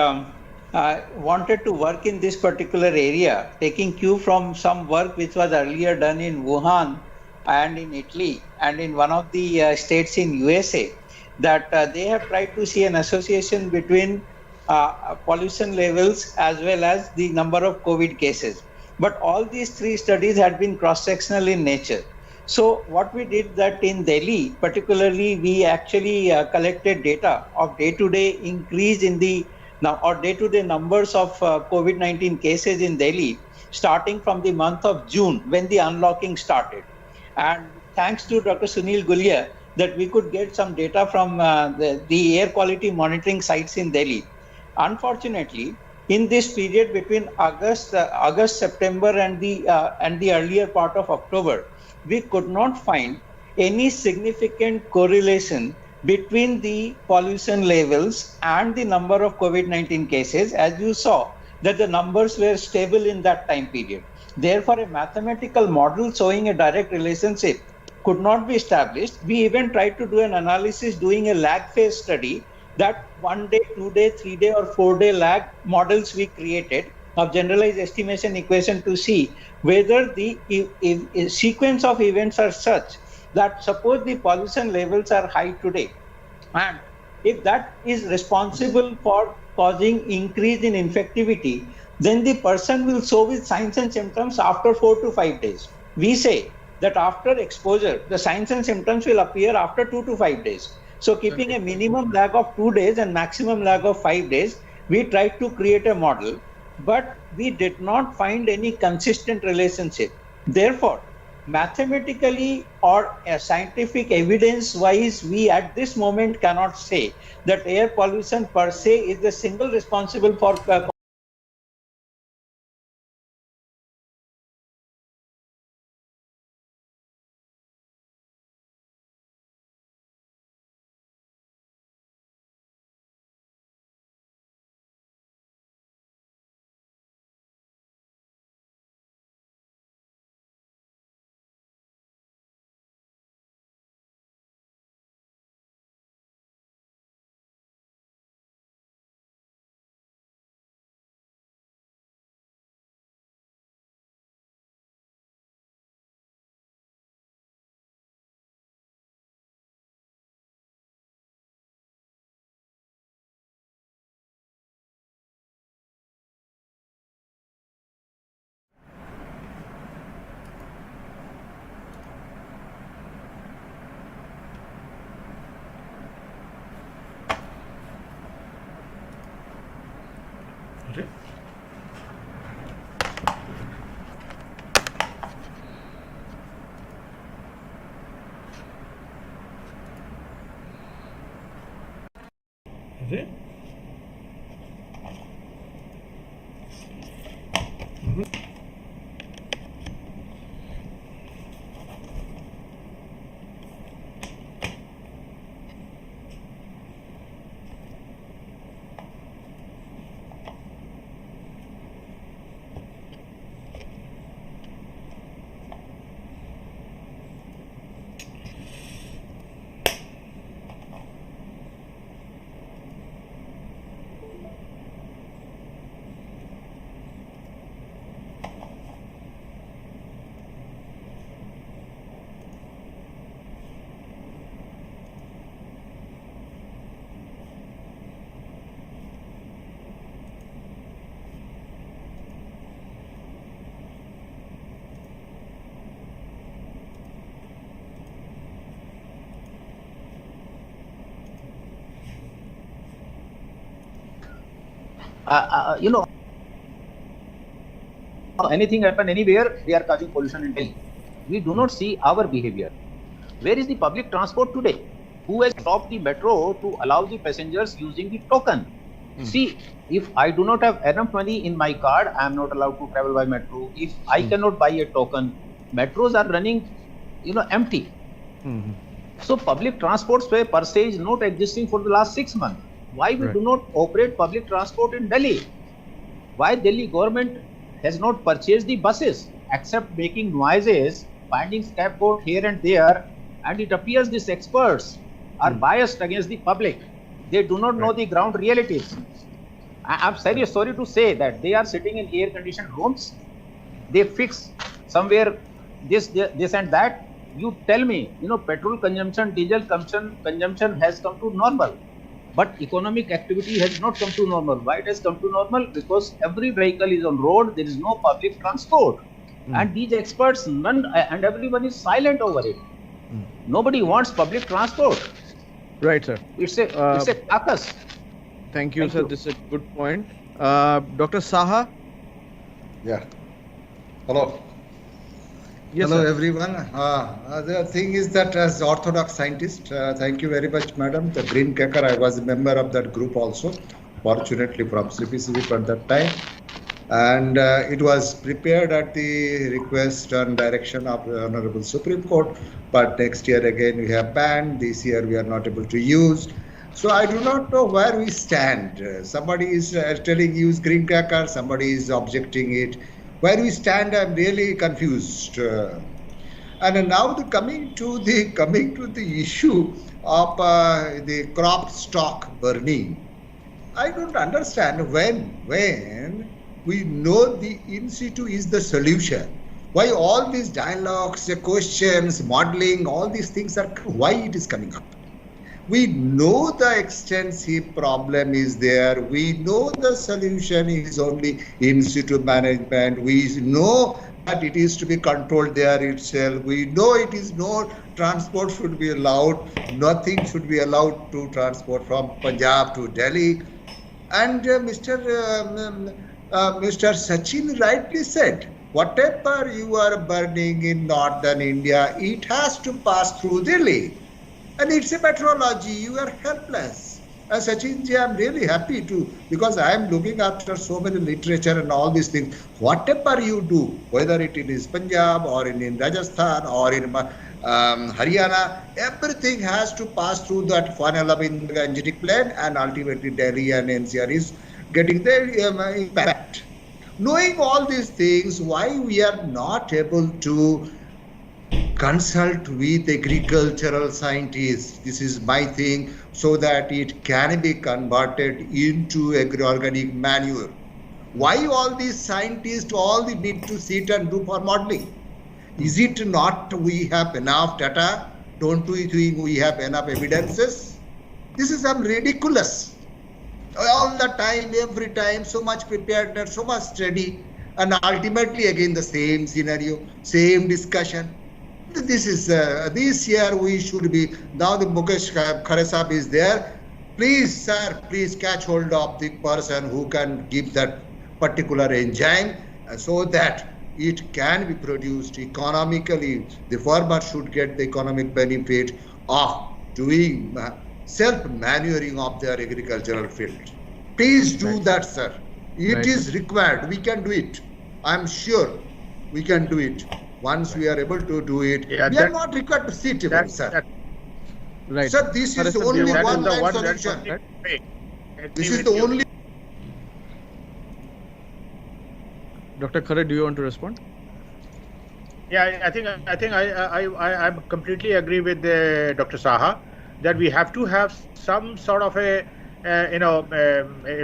wanted to work in this particular area, taking cue from some work which was earlier done in Wuhan and in Italy and in one of the states in USA, that they have tried to see an association between pollution levels as well as the number of COVID cases. But all these three studies had been cross-sectional in nature. So what we did that in Delhi, particularly, we actually collected data of day-to-day increase in the day-to-day numbers of COVID-19 cases in Delhi, starting from the month of June when the unlocking started. And thanks to Dr. Sunil Gulia, that we could get some data from the air quality monitoring sites in Delhi. Unfortunately, in this period between August, September, and the earlier part of October, we could not find any significant correlation between the pollution levels and the number of COVID-19 cases. As you saw, that the numbers were stable in that time period. Therefore, a mathematical model showing a direct relationship could not be established. We even tried to do an analysis doing a lag phase study, that 1 day, 2 day, 3 day, or 4 day lag models we created of generalized estimation equation to see whether the sequence of events are such that suppose the pollution levels are high today, and if that is responsible for causing increase in infectivity, then the person will show with signs and symptoms after 4 to 5 days. We say that after exposure, the signs and symptoms will appear after 2 to 5 days. So keeping a minimum lag of 2 days and maximum lag of 5 days, we tried to create a model, but we did not find any consistent relationship. Therefore, mathematically or scientific evidence wise, we at this moment cannot say that air pollution per se is the single responsible for anything happen anywhere, they are causing pollution in Delhi. We do not see our behavior. Where is the public transport today? Who has stopped the metro to allow the passengers using the token? See, if I do not have enough money in my card, I am not allowed to travel by metro. If I cannot buy a token, metros are running, empty. So public transport per se is not existing for the last 6 months. Why we do not operate public transport in Delhi? Why Delhi government has not purchased the buses except making noises, finding scapegoat here and there, and it appears these experts are biased against the public. They do not know the ground realities. I'm sorry to say that they are sitting in air-conditioned rooms. They fix somewhere this and that. You tell me, petrol consumption, diesel consumption has come to normal. But economic activity has not come to normal. Why it has come to normal? Because every vehicle is on road, there is no public transport. And these experts, and everyone is silent over it. Nobody wants public transport. Right, sir. It's a carcass. Thank you, sir. This is a good point. Dr. Saha? Yeah. Hello. Yes, hello, sir. everyone. The thing is that as orthodox scientist, thank you very much, madam. The Green Cracker, I was a member of that group also, fortunately from CPCB at that time. And it was prepared at the request and direction of the Honorable Supreme Court. But next year again we have banned. This year we are not able to use. So I do not know where we stand. Somebody is telling use Green Cracker, somebody is objecting it. Where we stand, I'm really confused. And now coming to the issue of the crop stock burning. I don't understand when we know the in situ is the solution. Why all these dialogues, questions, modeling, all these things are, why it is coming up? We know the extensive problem is there. We know the solution is only in situ management. We know that it is to be controlled there itself. We know it is no transport should be allowed. Nothing should be allowed to transport from Punjab to Delhi. And Mr. Sachin rightly said, whatever you are burning in northern India, it has to pass through Delhi. And it's a meteorology, you are helpless. And Sachinji, I'm really happy to, because I am looking after so many literature and all these things. Whatever you do, whether it is Punjab or in Rajasthan or in Haryana, everything has to pass through that funnel of in the Gangetic Plain, and ultimately Delhi and NCR is getting the impact. Knowing all these things, why we are not able to consult with agricultural scientists, this is my thing, so that it can be converted into organic manure. Why all these scientists all need to sit and do for modeling? Is it not we have enough data? Don't we think we have enough evidences? This is ridiculous. All the time, every time, so much preparedness, so much study, and ultimately again the same scenario, same discussion. This is this year we should be, now the Mukesh Kharesab is there. Please, sir, please catch hold of the person who can give that particular enzyme so that it can be produced economically. The farmer should get the economic benefit of doing self-manuring of their agricultural field. Please do that, sir. It is required. We can do it. I'm sure we can do it. Once we are able to do it, we are not required to sit even, sir. Right. Sir, this is only one-time solution. This is the only. Dr. Khare, do you want to respond? Yeah, I think I completely agree with Dr. Saha that we have to have some sort of a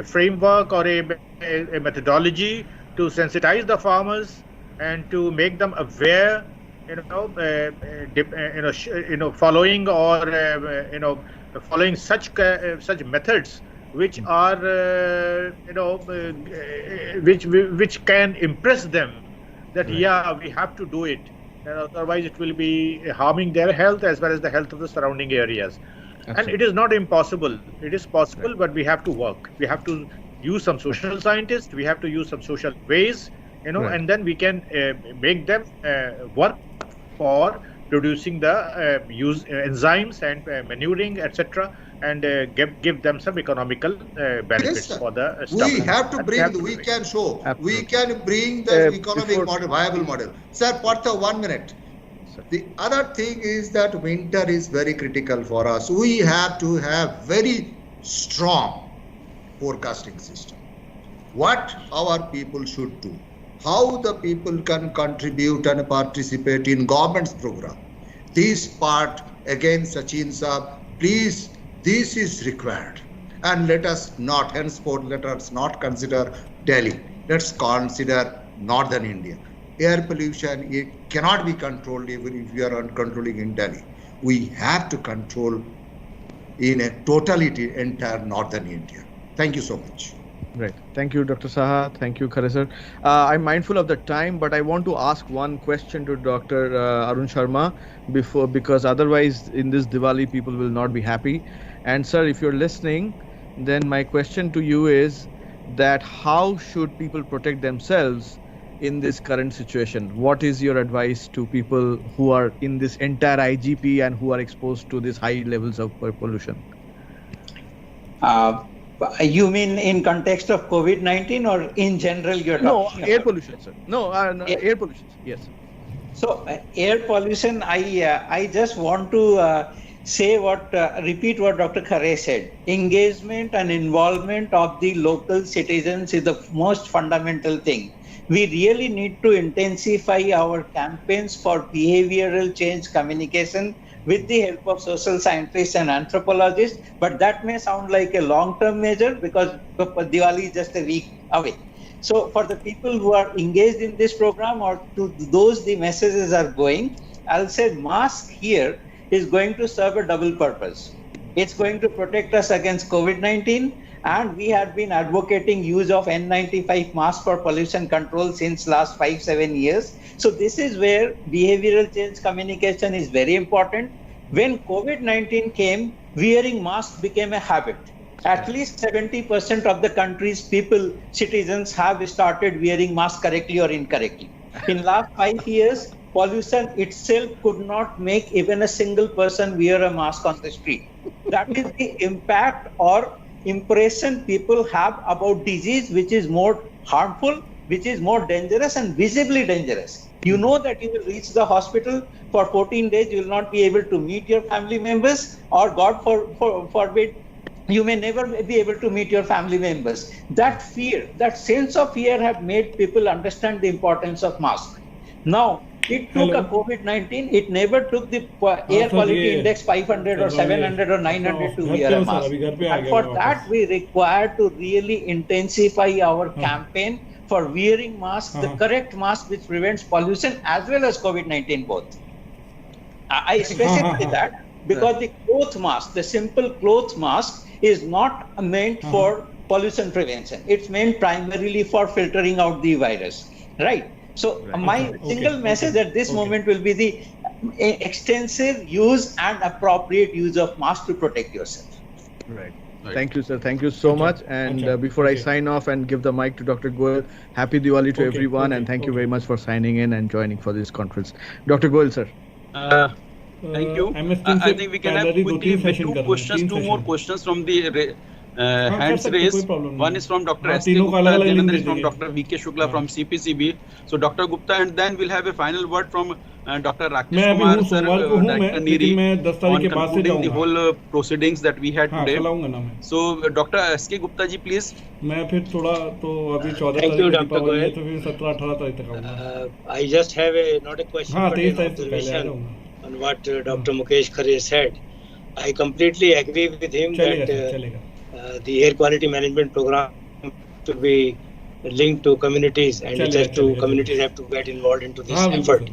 framework or a methodology to sensitize the farmers and to make them aware, following or following such methods which are which can impress them that yeah, we have to do it, otherwise it will be harming their health as well as the health of the surrounding areas. Absolutely. And it is not impossible. It is possible, but we have to work. We have to use some social scientists. We have to use some social ways, and then we can make them work for producing the use enzymes and manuring, etc., and give them some economical benefits for the stuff. We have to bring. We can show. Absolutely. We can bring the economic model, viable model. Sir, Partha, 1 minute. The other thing is that winter is very critical for us. We have to have very strong forecasting system. What our people should do, how the people can contribute and participate in government's program. This part, again, Sachin Saab, please, this is required. And let us not, henceforth, let us not consider Delhi. Let's consider northern India. Air pollution, it cannot be controlled even if we are controlling in Delhi. We have to control in a totality entire northern India. Thank you so much. Right. Thank you, Dr. Saha. Thank you, Khare sir. I'm mindful of the time, but I want to ask one question to Dr. Arun Sharma because otherwise in this Diwali people will not be happy. And sir, if you're listening, then my question to you is that how should people protect themselves in this current situation? What is your advice to people who are in this entire IGP and who are exposed to these high levels of pollution? You mean in context of COVID-19 or in general you're talking about? Air pollution, sir. Air pollution, yes. So air pollution, I just want to repeat what Dr. Khare said. Engagement and involvement of the local citizens is the most fundamental thing. We really need to intensify our campaigns for behavioral change communication with the help of social scientists and anthropologists, but that may sound like a long-term measure because Diwali is just a week away. So for the people who are engaged in this program or to those the messages are going, I'll say mask here is going to serve a double purpose. It's going to protect us against COVID-19. And we have been advocating use of N95 mask for pollution control since last 5-7 years. So this is where behavioral change communication is very important. When COVID-19 came, wearing masks became a habit. At least 70% of the country's people, citizens, have started wearing masks correctly or incorrectly. In last 5 years, pollution itself could not make even a single person wear a mask on the street. That is the impact or impression people have about disease, which is more harmful, which is more dangerous and visibly dangerous. You know that you will reach the hospital for 14 days, you will not be able to meet your family members, or God forbid, you may never be able to meet your family members. That fear, that sense of fear have made people understand the importance of mask. Now, it took a COVID-19, it never took the air quality index 500 or 700 or 900 to wear a mask. And for that, we require to really intensify our campaign for wearing masks, the correct mask which prevents pollution as well as COVID-19 both. I specify that because the cloth mask, the simple cloth mask, is not meant for pollution prevention. It's meant primarily for filtering out the virus, right? So my single message at this moment will be the extensive use and appropriate use of mask to protect yourself. Right. Thank you, sir. Thank you so much. And before I sign off and give the mic to Dr. Goel, happy Diwali to everyone, and thank you very much for signing in and joining for this conference. Dr. Goel, sir. Thank you. I think we can have quickly two more questions from the hands raised. One is from Dr. S.K. Gupta, and the other is from Dr. V.K. Shukla from CPCB. So Dr. Gupta, and then we'll have a final word from Dr. Rakesh Kumar, sir, Director NEERI, on concluding the whole proceedings that we had today. So Dr. S.K. Gupta ji, please. Thank you, Dr. Goel. I just have not a question, but an observation on what Dr. Mukesh Khare said. I completely agree with him that the air quality management program to be linked to communities, and communities have to get involved into this effort.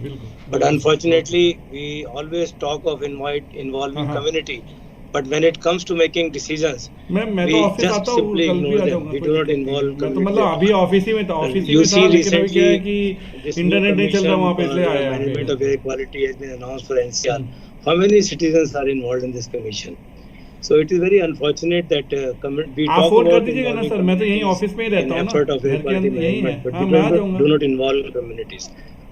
But unfortunately, we always talk of involving community, but when it comes to making decisions, we just simply ignore them. We do not involve community. You see recently, this new commission for management of air quality has been announced for NCR. How many citizens are involved in this commission? So it is very unfortunate that we talk about involving in effort of air quality management, but people do not involve communities.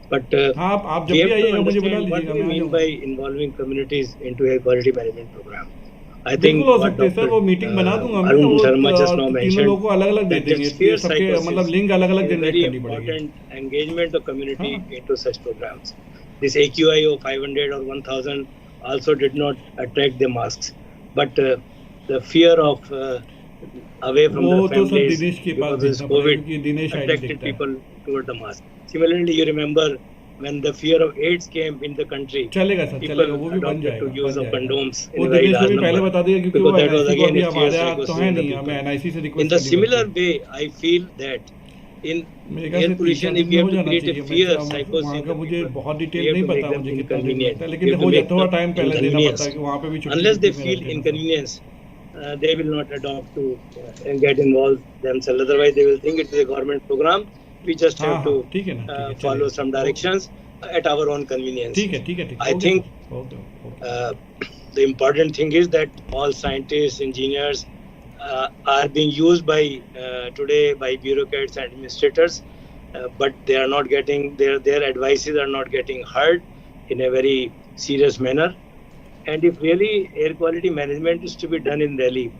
But we have to understand what we mean by involving communities into air quality management program. I think what Dr. Arun Sharma just now mentioned, that the sphere psychosis is very important engagement of community into such programs. This AQI of 500 or 1000 also did not attract the masks. But the fear of away from the families because this COVID attracted people toward the mask. Similarly, you remember when the fear of AIDS came in the country, people adopted to use of condoms in a very large number because that was again a fear psychosis. In the similar way, I feel that in air pollution, if we have to create a fear psychosis, we have to make them inconvenient. We have to make them inconvenience. Unless they feel inconvenience, they will not adopt to and get involved themselves. Otherwise, they will think it is a government program. We just have to follow some directions at our own convenience. I think the important thing is that all scientists, engineers are being used by today by bureaucrats and administrators, but they are not getting their advices are not getting heard in a very serious manner. And if really air quality management is to be done in Delhi,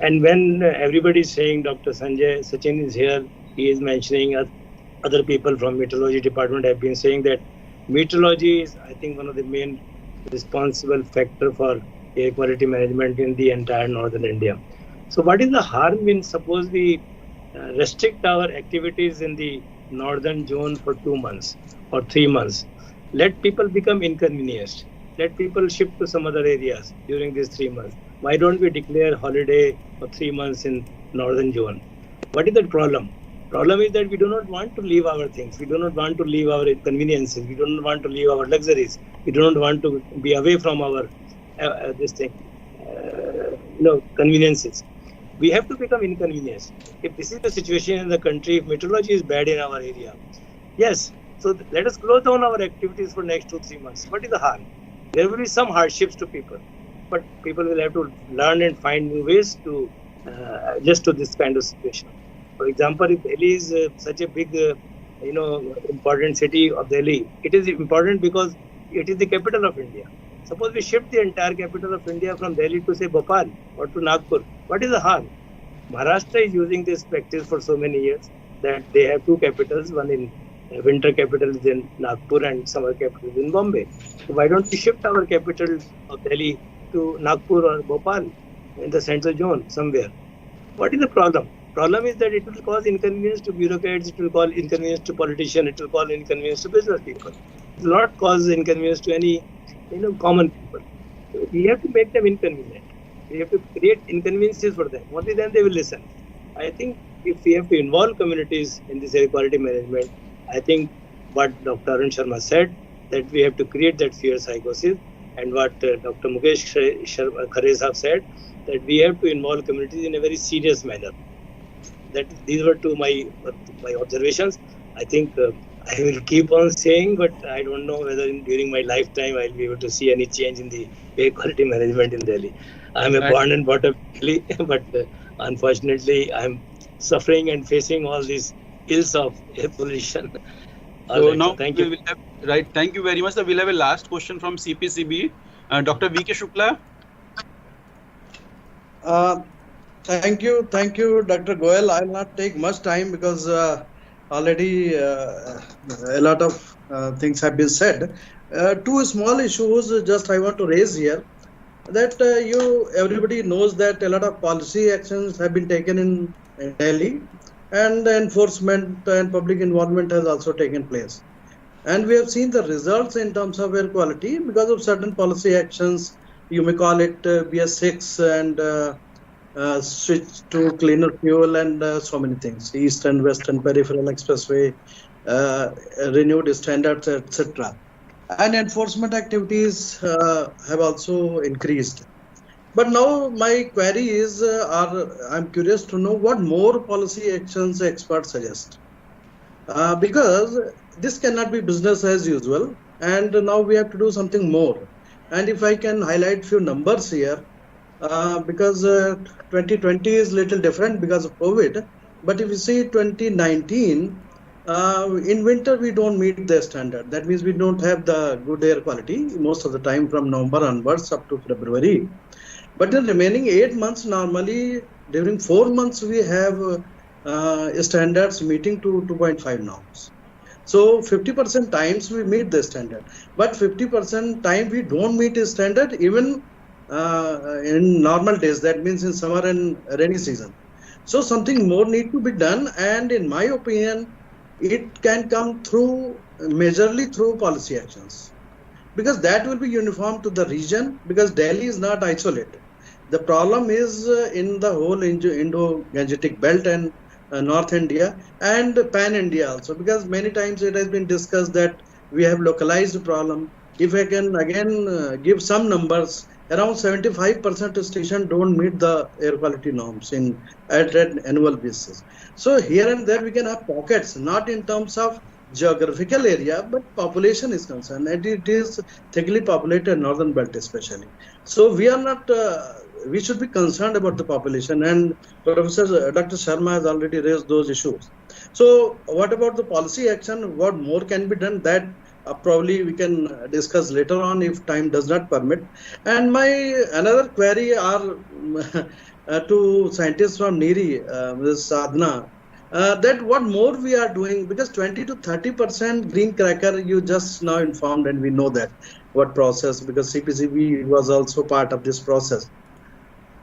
and when everybody is saying, Dr. Sachin is here, he is mentioning other people from meteorology department have been saying that meteorology is, I think, one of the main responsible factor for air quality management in the entire northern India. So what is the harm in suppose we restrict our activities in the northern zone for 2 months or 3 months? Let people become inconvenienced. Let people shift to some other areas during these 3 months. Why don't we declare holiday for 3 months in northern zone? What is the problem? Problem is that we do not want to leave our things. We do not want to leave our conveniences. We do not want to leave our luxuries. We do not want to be away from our this thing. conveniences. We have to become inconvenienced. If this is the situation in the country, if meteorology is bad in our area, yes, so let us close down our activities for next 2-3 months. What is the harm? There will be some hardships to people, but people will have to learn and find new ways to adjust to this kind of situation. For example, if Delhi is such a big, important city of Delhi, it is important because it is the capital of India. Suppose we shift the entire capital of India from Delhi to say Bhopal or to Nagpur. What is the harm? Maharashtra is using this practice for so many years that they have two capitals, one in winter capital is in Nagpur and summer capital is in Bombay. So why don't we shift our capital of Delhi to Nagpur or Bhopal in the central zone somewhere? What is the problem? Problem is that it will cause inconvenience to bureaucrats, it will cause inconvenience to politicians, it will cause inconvenience to business people. It will not cause inconvenience to any common people. We have to make them inconvenient. We have to create inconveniences for them. Only then they will listen. I think if we have to involve communities in this air quality management, I think what Dr. Arun Sharma said, that we have to create that fear psychosis, and what Dr. Mukesh Khare have said, that we have to involve communities in a very serious manner. That these were two my observations. I think I will keep on saying, but I don't know whether during my lifetime I'll be able to see any change in the air quality management in Delhi. I'm a born and brought up in Delhi, but unfortunately I'm suffering and facing all these ills of air pollution. So now thank you. Thank you very much. So we'll have a last question from CPCB, Dr. V.K. Shukla. Thank you, Dr. Goel. I'll not take much time because already a lot of things have been said. Two small issues just I want to raise here. That everybody knows that a lot of policy actions have been taken in Delhi, and enforcement and public involvement has also taken place. And we have seen the results in terms of air quality because of certain policy actions. You may call it BS6 and switch to cleaner fuel and so many things, East and Western Peripheral Expressway, renewed standards, etc. And enforcement activities have also increased. But now my query is, I'm curious to know what more policy actions experts suggest. Because this cannot be business as usual, and now we have to do something more. And if I can highlight few numbers here, because 2020 is little different because of COVID, but if you see 2019, in winter we don't meet the standard. That means we don't have the good air quality most of the time from November onwards up to February. But in the remaining 8 months, normally during 4 months we have standards meeting to 2.5 norms. So 50% times we meet the standard, but 50% time we don't meet the standard even in normal days. That means in summer and rainy season. So something more need to be done, and in my opinion, it can come through majorly through policy actions, because that will be uniform to the region, because Delhi is not isolated. The problem is in the whole Indo-Gangetic belt and North India and Pan India also, because many times it has been discussed that we have localized problem. If I can again give some numbers, around 75% station don't meet the air quality norms at an annual basis. So here and there we can have pockets, not in terms of geographical area, but population is concerned, and it is thickly populated northern belt especially. So we are not, we should be concerned about the population, and Professor Dr. Sharma has already raised those issues. So what about the policy action? What more can be done? That probably we can discuss later on if time does not permit. And my another query are to scientists from NEERI, Ms. Sadhana, that what more we are doing, because 20 to 30% green cracker you just now informed, and we know that what process, because CPCB was also part of this process.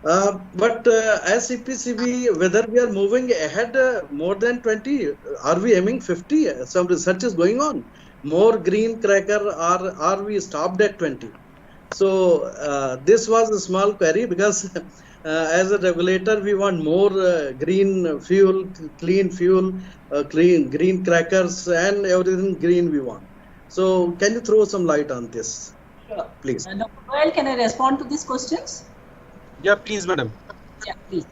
But as CPCB, whether we are moving ahead more than 20, are we aiming 50? Some research is going on. More green cracker, or are we stopped at 20? So this was a small query, because as a regulator we want more green fuel, clean fuel, green crackers, and everything green we want. So can you throw some light on this? Sure. Please. Dr. Goel, can I respond to these questions? Yeah, please, madam. Yeah, please.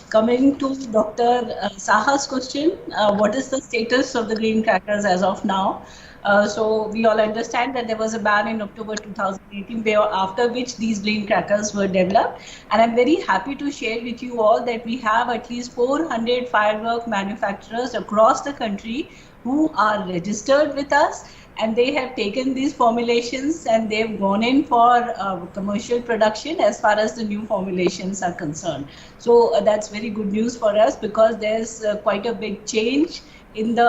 Coming to Dr. Saha's question, what is the status of the green crackers as of now? So we all understand that there was a ban in October 2018, after which these green crackers were developed. And I'm very happy to share with you all that we have at least 400 firework manufacturers across the country who are registered with us, and they have taken these formulations and they've gone in for commercial production as far as the new formulations are concerned. So that's very good news for us, because there's quite a big change in the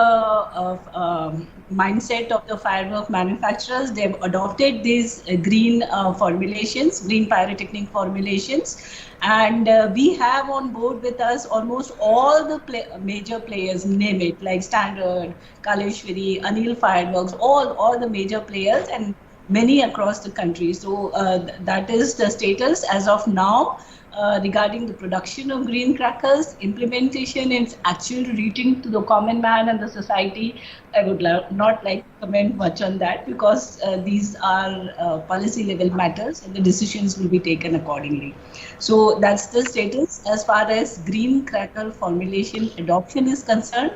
mindset of the firework manufacturers. They've adopted these green formulations, green pyrotechnic formulations, and we have on board with us almost all the major players, name it, like Standard, Kaleshwari, Anil Fireworks, all the major players, and many across the country. So that is the status as of now. Regarding the production of green crackers, implementation is actually reaching to the common man and the society. I would not like to comment much on that, because these are policy level matters and the decisions will be taken accordingly. So that's the status as far as green cracker formulation adoption is concerned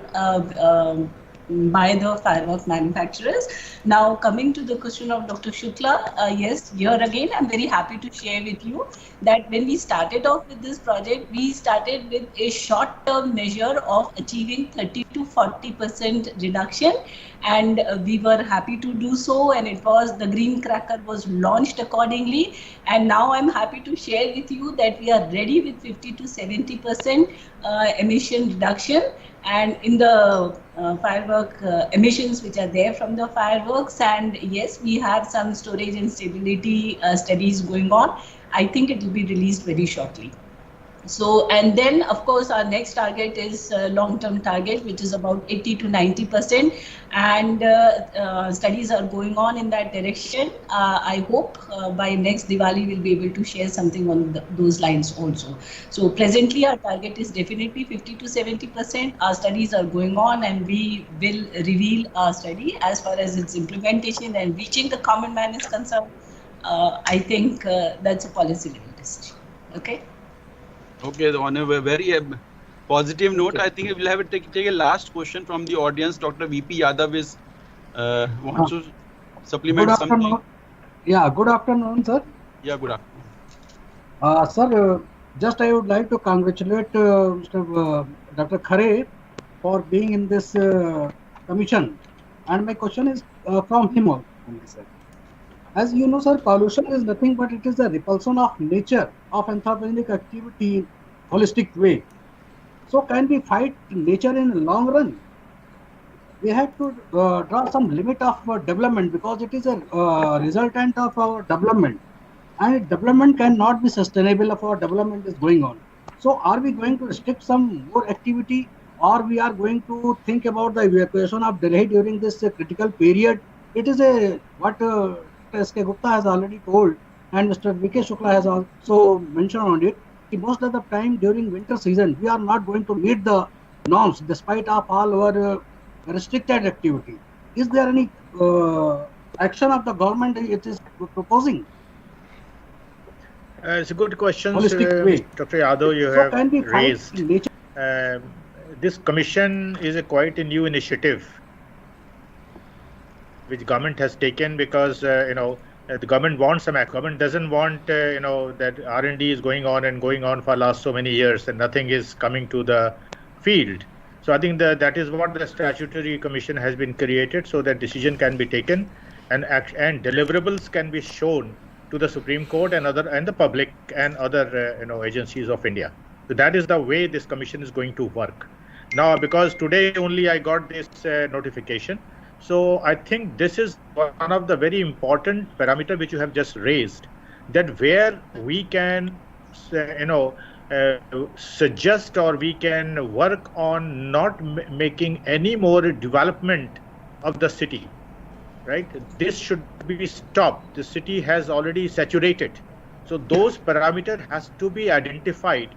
by the firework manufacturers. Now, coming to the question of Dr. Shukla, yes, here again, I'm very happy to share with you that when we started off with this project, we started with a short-term measure of achieving 30 to 40% reduction, and we were happy to do so, and it was, the green cracker was launched accordingly, and now I'm happy to share with you that we are ready with 50 to 70% emission reduction, and in the firework emissions which are there from the fireworks. And yes, we have some storage and stability studies going on. I think it will be released very shortly. So, and then of course our next target is long-term target, which is about 80 to 90%, and studies are going on in that direction. I hope by next Diwali we'll be able to share something on those lines also. So presently our target is definitely 50 to 70%. Our studies are going on, and we will reveal our study as far as its implementation and reaching the common man is concerned. I think that's a policy level decision. Okay. Okay, on a very positive note, I think we'll have to take a last question from the audience. Dr. VP Yadav is wants to supplement something. Yeah, good afternoon, sir. Yeah, good afternoon. Sir, just I would like to congratulate Dr. Khare for being in this commission. And my question is from him only, sir. As you know, sir, pollution is nothing but it is a repulsion of nature, of anthropogenic activity in holistic way. So can we fight nature in the long run? We have to draw some limit of development, because it is a resultant of our development. And development cannot be sustainable if our development is going on. So are we going to restrict some more activity, or we are going to think about the evacuation of Delhi during this critical period? It is what S.K. Gupta has already told, and Mr. V.K. Shukla has also mentioned on it. Most of the time during winter season, we are not going to meet the norms despite of all our restricted activity. Is there any action of the government it is proposing? It's a good question, Dr. Yadav, you have raised. This commission is quite a new initiative which government has taken, because the government wants some action. Government doesn't want that R&D is going on for last so many years and nothing is coming to the field. So I think that is what the statutory commission has been created, so that decision can be taken and deliverables can be shown to the Supreme Court and the public and other agencies of India. So that is the way this commission is going to work. Now, because today only I got this notification, so I think this is one of the very important parameter which you have just raised, that where we can suggest or we can work on not making any more development of the city, right? This should be stopped. The city has already saturated. So those parameters has to be identified,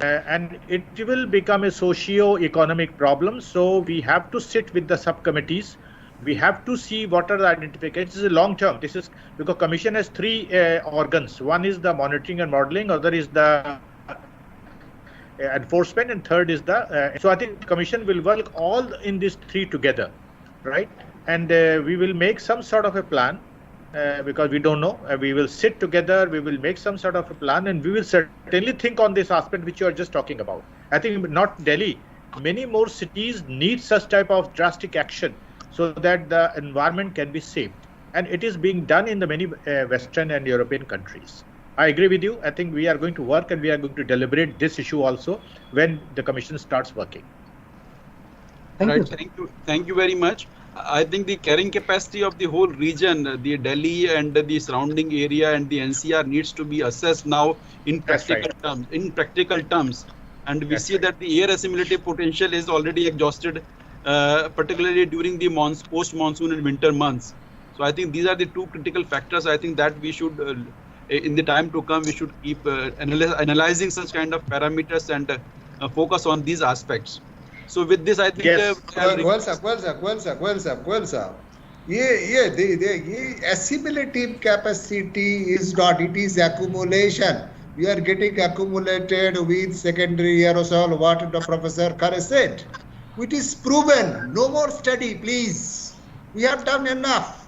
and it will become a socio-economic problem. So we have to sit with the subcommittees We have to see what are the identifications. This is long term. This is because Commission has three organs. One is the monitoring and modeling, other is the enforcement, and third is the. So I think Commission will work all in these three together, right? And we will make some sort of a plan because we don't know. We will sit together. We will make some sort of a plan, and we will certainly think on this aspect which you are just talking about. I think not Delhi. Many more cities need such type of drastic action so that the environment can be saved. And it is being done in the many Western and European countries. I agree with you. I think we are going to work and we are going to deliberate this issue also when the Commission starts working. Thank you very much. I think the carrying capacity of the whole region, the Delhi and the surrounding area and the NCR needs to be assessed now in practical terms. And we see that the air assimilative potential is already exhausted, particularly during the post-monsoon and winter months. So I think these are the two critical factors. I think that we should, in the time to come, we should keep analyzing such kind of parameters and focus on these aspects. So with this, I think. Yes. Well, sir. Yeah, the assimilative capacity is not, it is accumulation. We are getting accumulated with secondary aerosol, what the Professor Khare said. It is proven. No more study, please. We have done enough.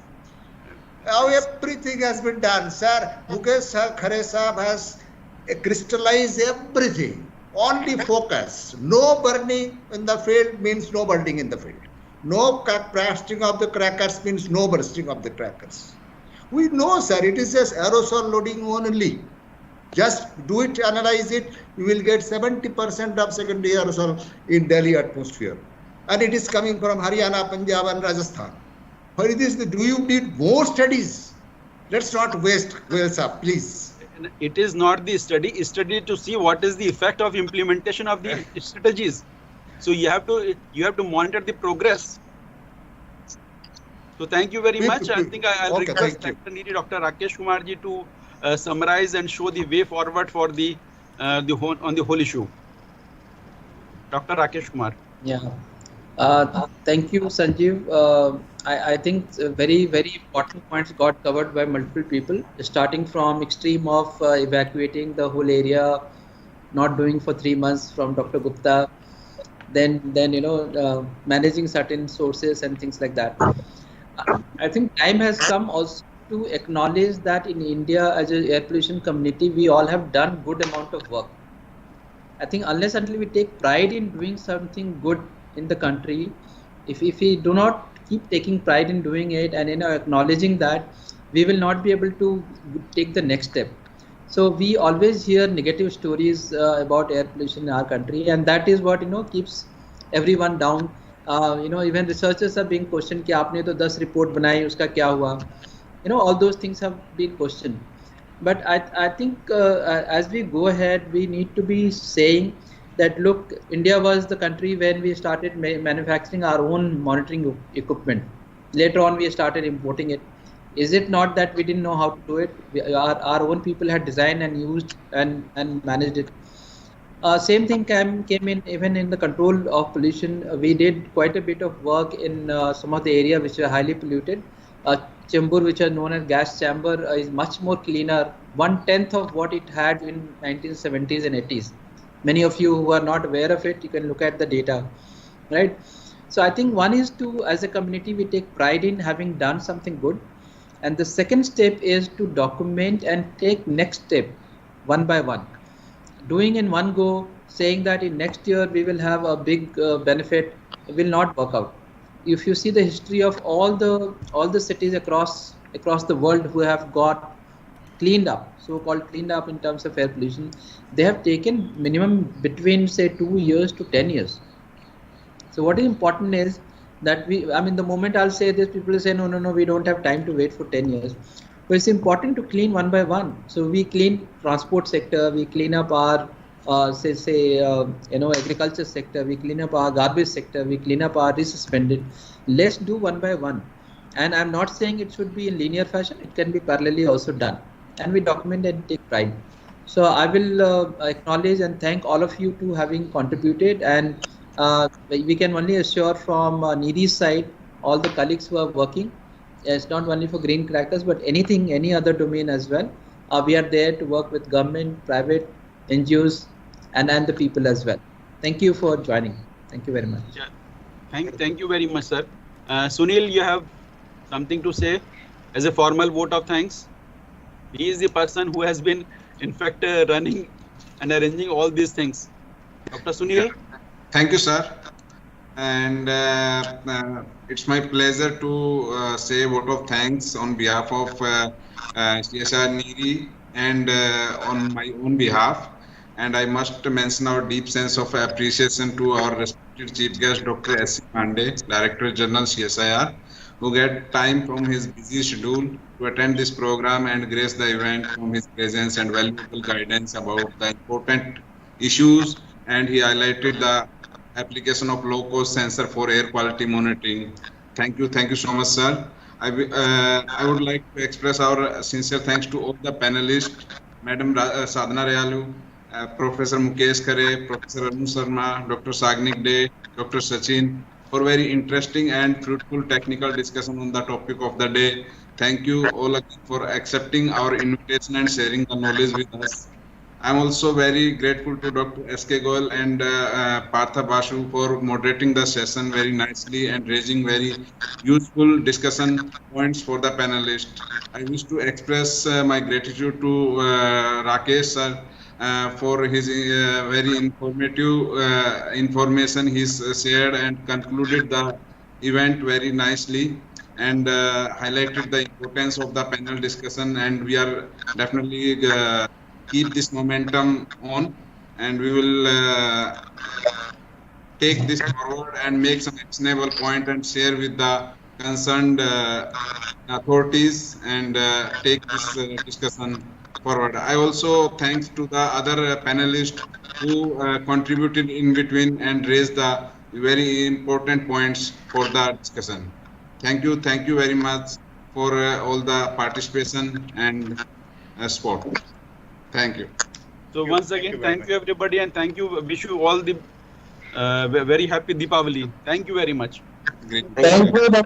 Now everything has been done, sir. Mukesh Khare Sahab has crystallized everything. Only focus. No burning in the field means no burning in the field. No bursting of the crackers means no bursting of the crackers. We know, sir, it is just aerosol loading only. Just do it, analyze it, you will get 70% of secondary aerosol in Delhi atmosphere. And it is coming from Haryana, Punjab and Rajasthan. For this, do you need more studies? Let's not waste, please. It is not the study to see what is the effect of implementation of the strategies. So you have to monitor the progress. So thank you very much. I think I'll request Dr. NEERI, Dr. Rakesh Kumar ji to summarize and show the way forward for the whole issue. Dr. Rakesh Kumar. Yeah. Thank you, Sanjeev. I think very, very important points got covered by multiple people, starting from extreme of evacuating the whole area, not doing for 3 months from Dr. Gupta, then managing certain sources and things like that. I think time has come also to acknowledge that in India as an air pollution community, we all have done good amount of work. I think unless until we take pride in doing something good in the country, if we do not keep taking pride in doing it and acknowledging that, we will not be able to take the next step. So we always hear negative stories about air pollution in our country, and that is what keeps everyone down. Even researchers are being questioned कि आपने तो 10 report बनाई, उसका क्या हुआ? All those things have been questioned. But I think as we go ahead, we need to be saying that look, India was the country when we started manufacturing our own monitoring equipment. Later on, we started importing it. Is it not that we didn't know how to do it? Our own people had designed and used and managed it. Same thing came in even in the control of pollution. We did quite a bit of work in some of the area which are highly polluted. Chembur, which are known as gas chamber, is much more cleaner, 1/10 of what it had in 1970s and 80s. Many of you who are not aware of it, you can look at the data, right? So I think one is to, as a community, we take pride in having done something good. And the second step is to document and take next step one by one. Doing in one go, saying that in next year we will have a big benefit, will not work out. If you see the history of all the cities across the world who have got cleaned up, so-called cleaned up in terms of air pollution, they have taken minimum between say 2 years to 10 years. So what is important is that the moment I'll say this, people will say, no, we don't have time to wait for 10 years. But it's important to clean one by one. So we clean transport sector, we clean up our agriculture sector, we clean up our garbage sector, we clean up our resuspended. Let's do one by one. And I'm not saying it should be in linear fashion, it can be parallelly also done. And we document and take pride. So I will acknowledge and thank all of you to having contributed, and we can only assure from NEERI's side all the colleagues who are working. It's not only for green crackers, but any other domain as well. We are there to work with government, private, NGOs, and the people as well. Thank you for joining. Thank you very much. Yeah. Thank you very much, sir. Sunil, you have something to say as a formal vote of thanks? He is the person who has been, in fact, running and arranging all these things. Dr. Sunil? Yeah. Thank you, sir. And it's my pleasure to say a vote of thanks on behalf of CSIR-NEERI and on my own behalf. And I must mention our deep sense of appreciation to our respected chief guest, Dr. S.C. Pandey, Director General CSIR, who get time from his busy schedule to attend this program and grace the event from his presence and valuable guidance about the important issues. And he highlighted the application of low-cost sensor for air quality monitoring. Thank you so much, sir. I would like to express our sincere thanks to all the panelists, Madam Sadhana Rayalu, Professor Mukesh Khare, Professor Anu Sharma, Dr. Sagnik Dey, Dr. Sachin, for very interesting and fruitful technical discussion on the topic of the day. Thank you all again for accepting our invitation and sharing the knowledge with us. I'm also very grateful to Dr. S.K. Goel and Partha Basu for moderating the session very nicely and raising very useful discussion points for the panelists. I wish to express my gratitude to Rakesh sir for his very informative information he's shared and concluded the event very nicely and highlighted the importance of the panel discussion, and we are definitely keep this momentum on, and we will take this forward and make some actionable point and share with the concerned authorities and take this discussion forward. I also thanks to the other panelists who contributed in between and raised the very important points for the discussion. Thank you very much for all the participation and support. Thank you. So once again, thank you everybody, and thank you. Wish you all the very happy Deepavali. Thank you very much. Great. Thank you.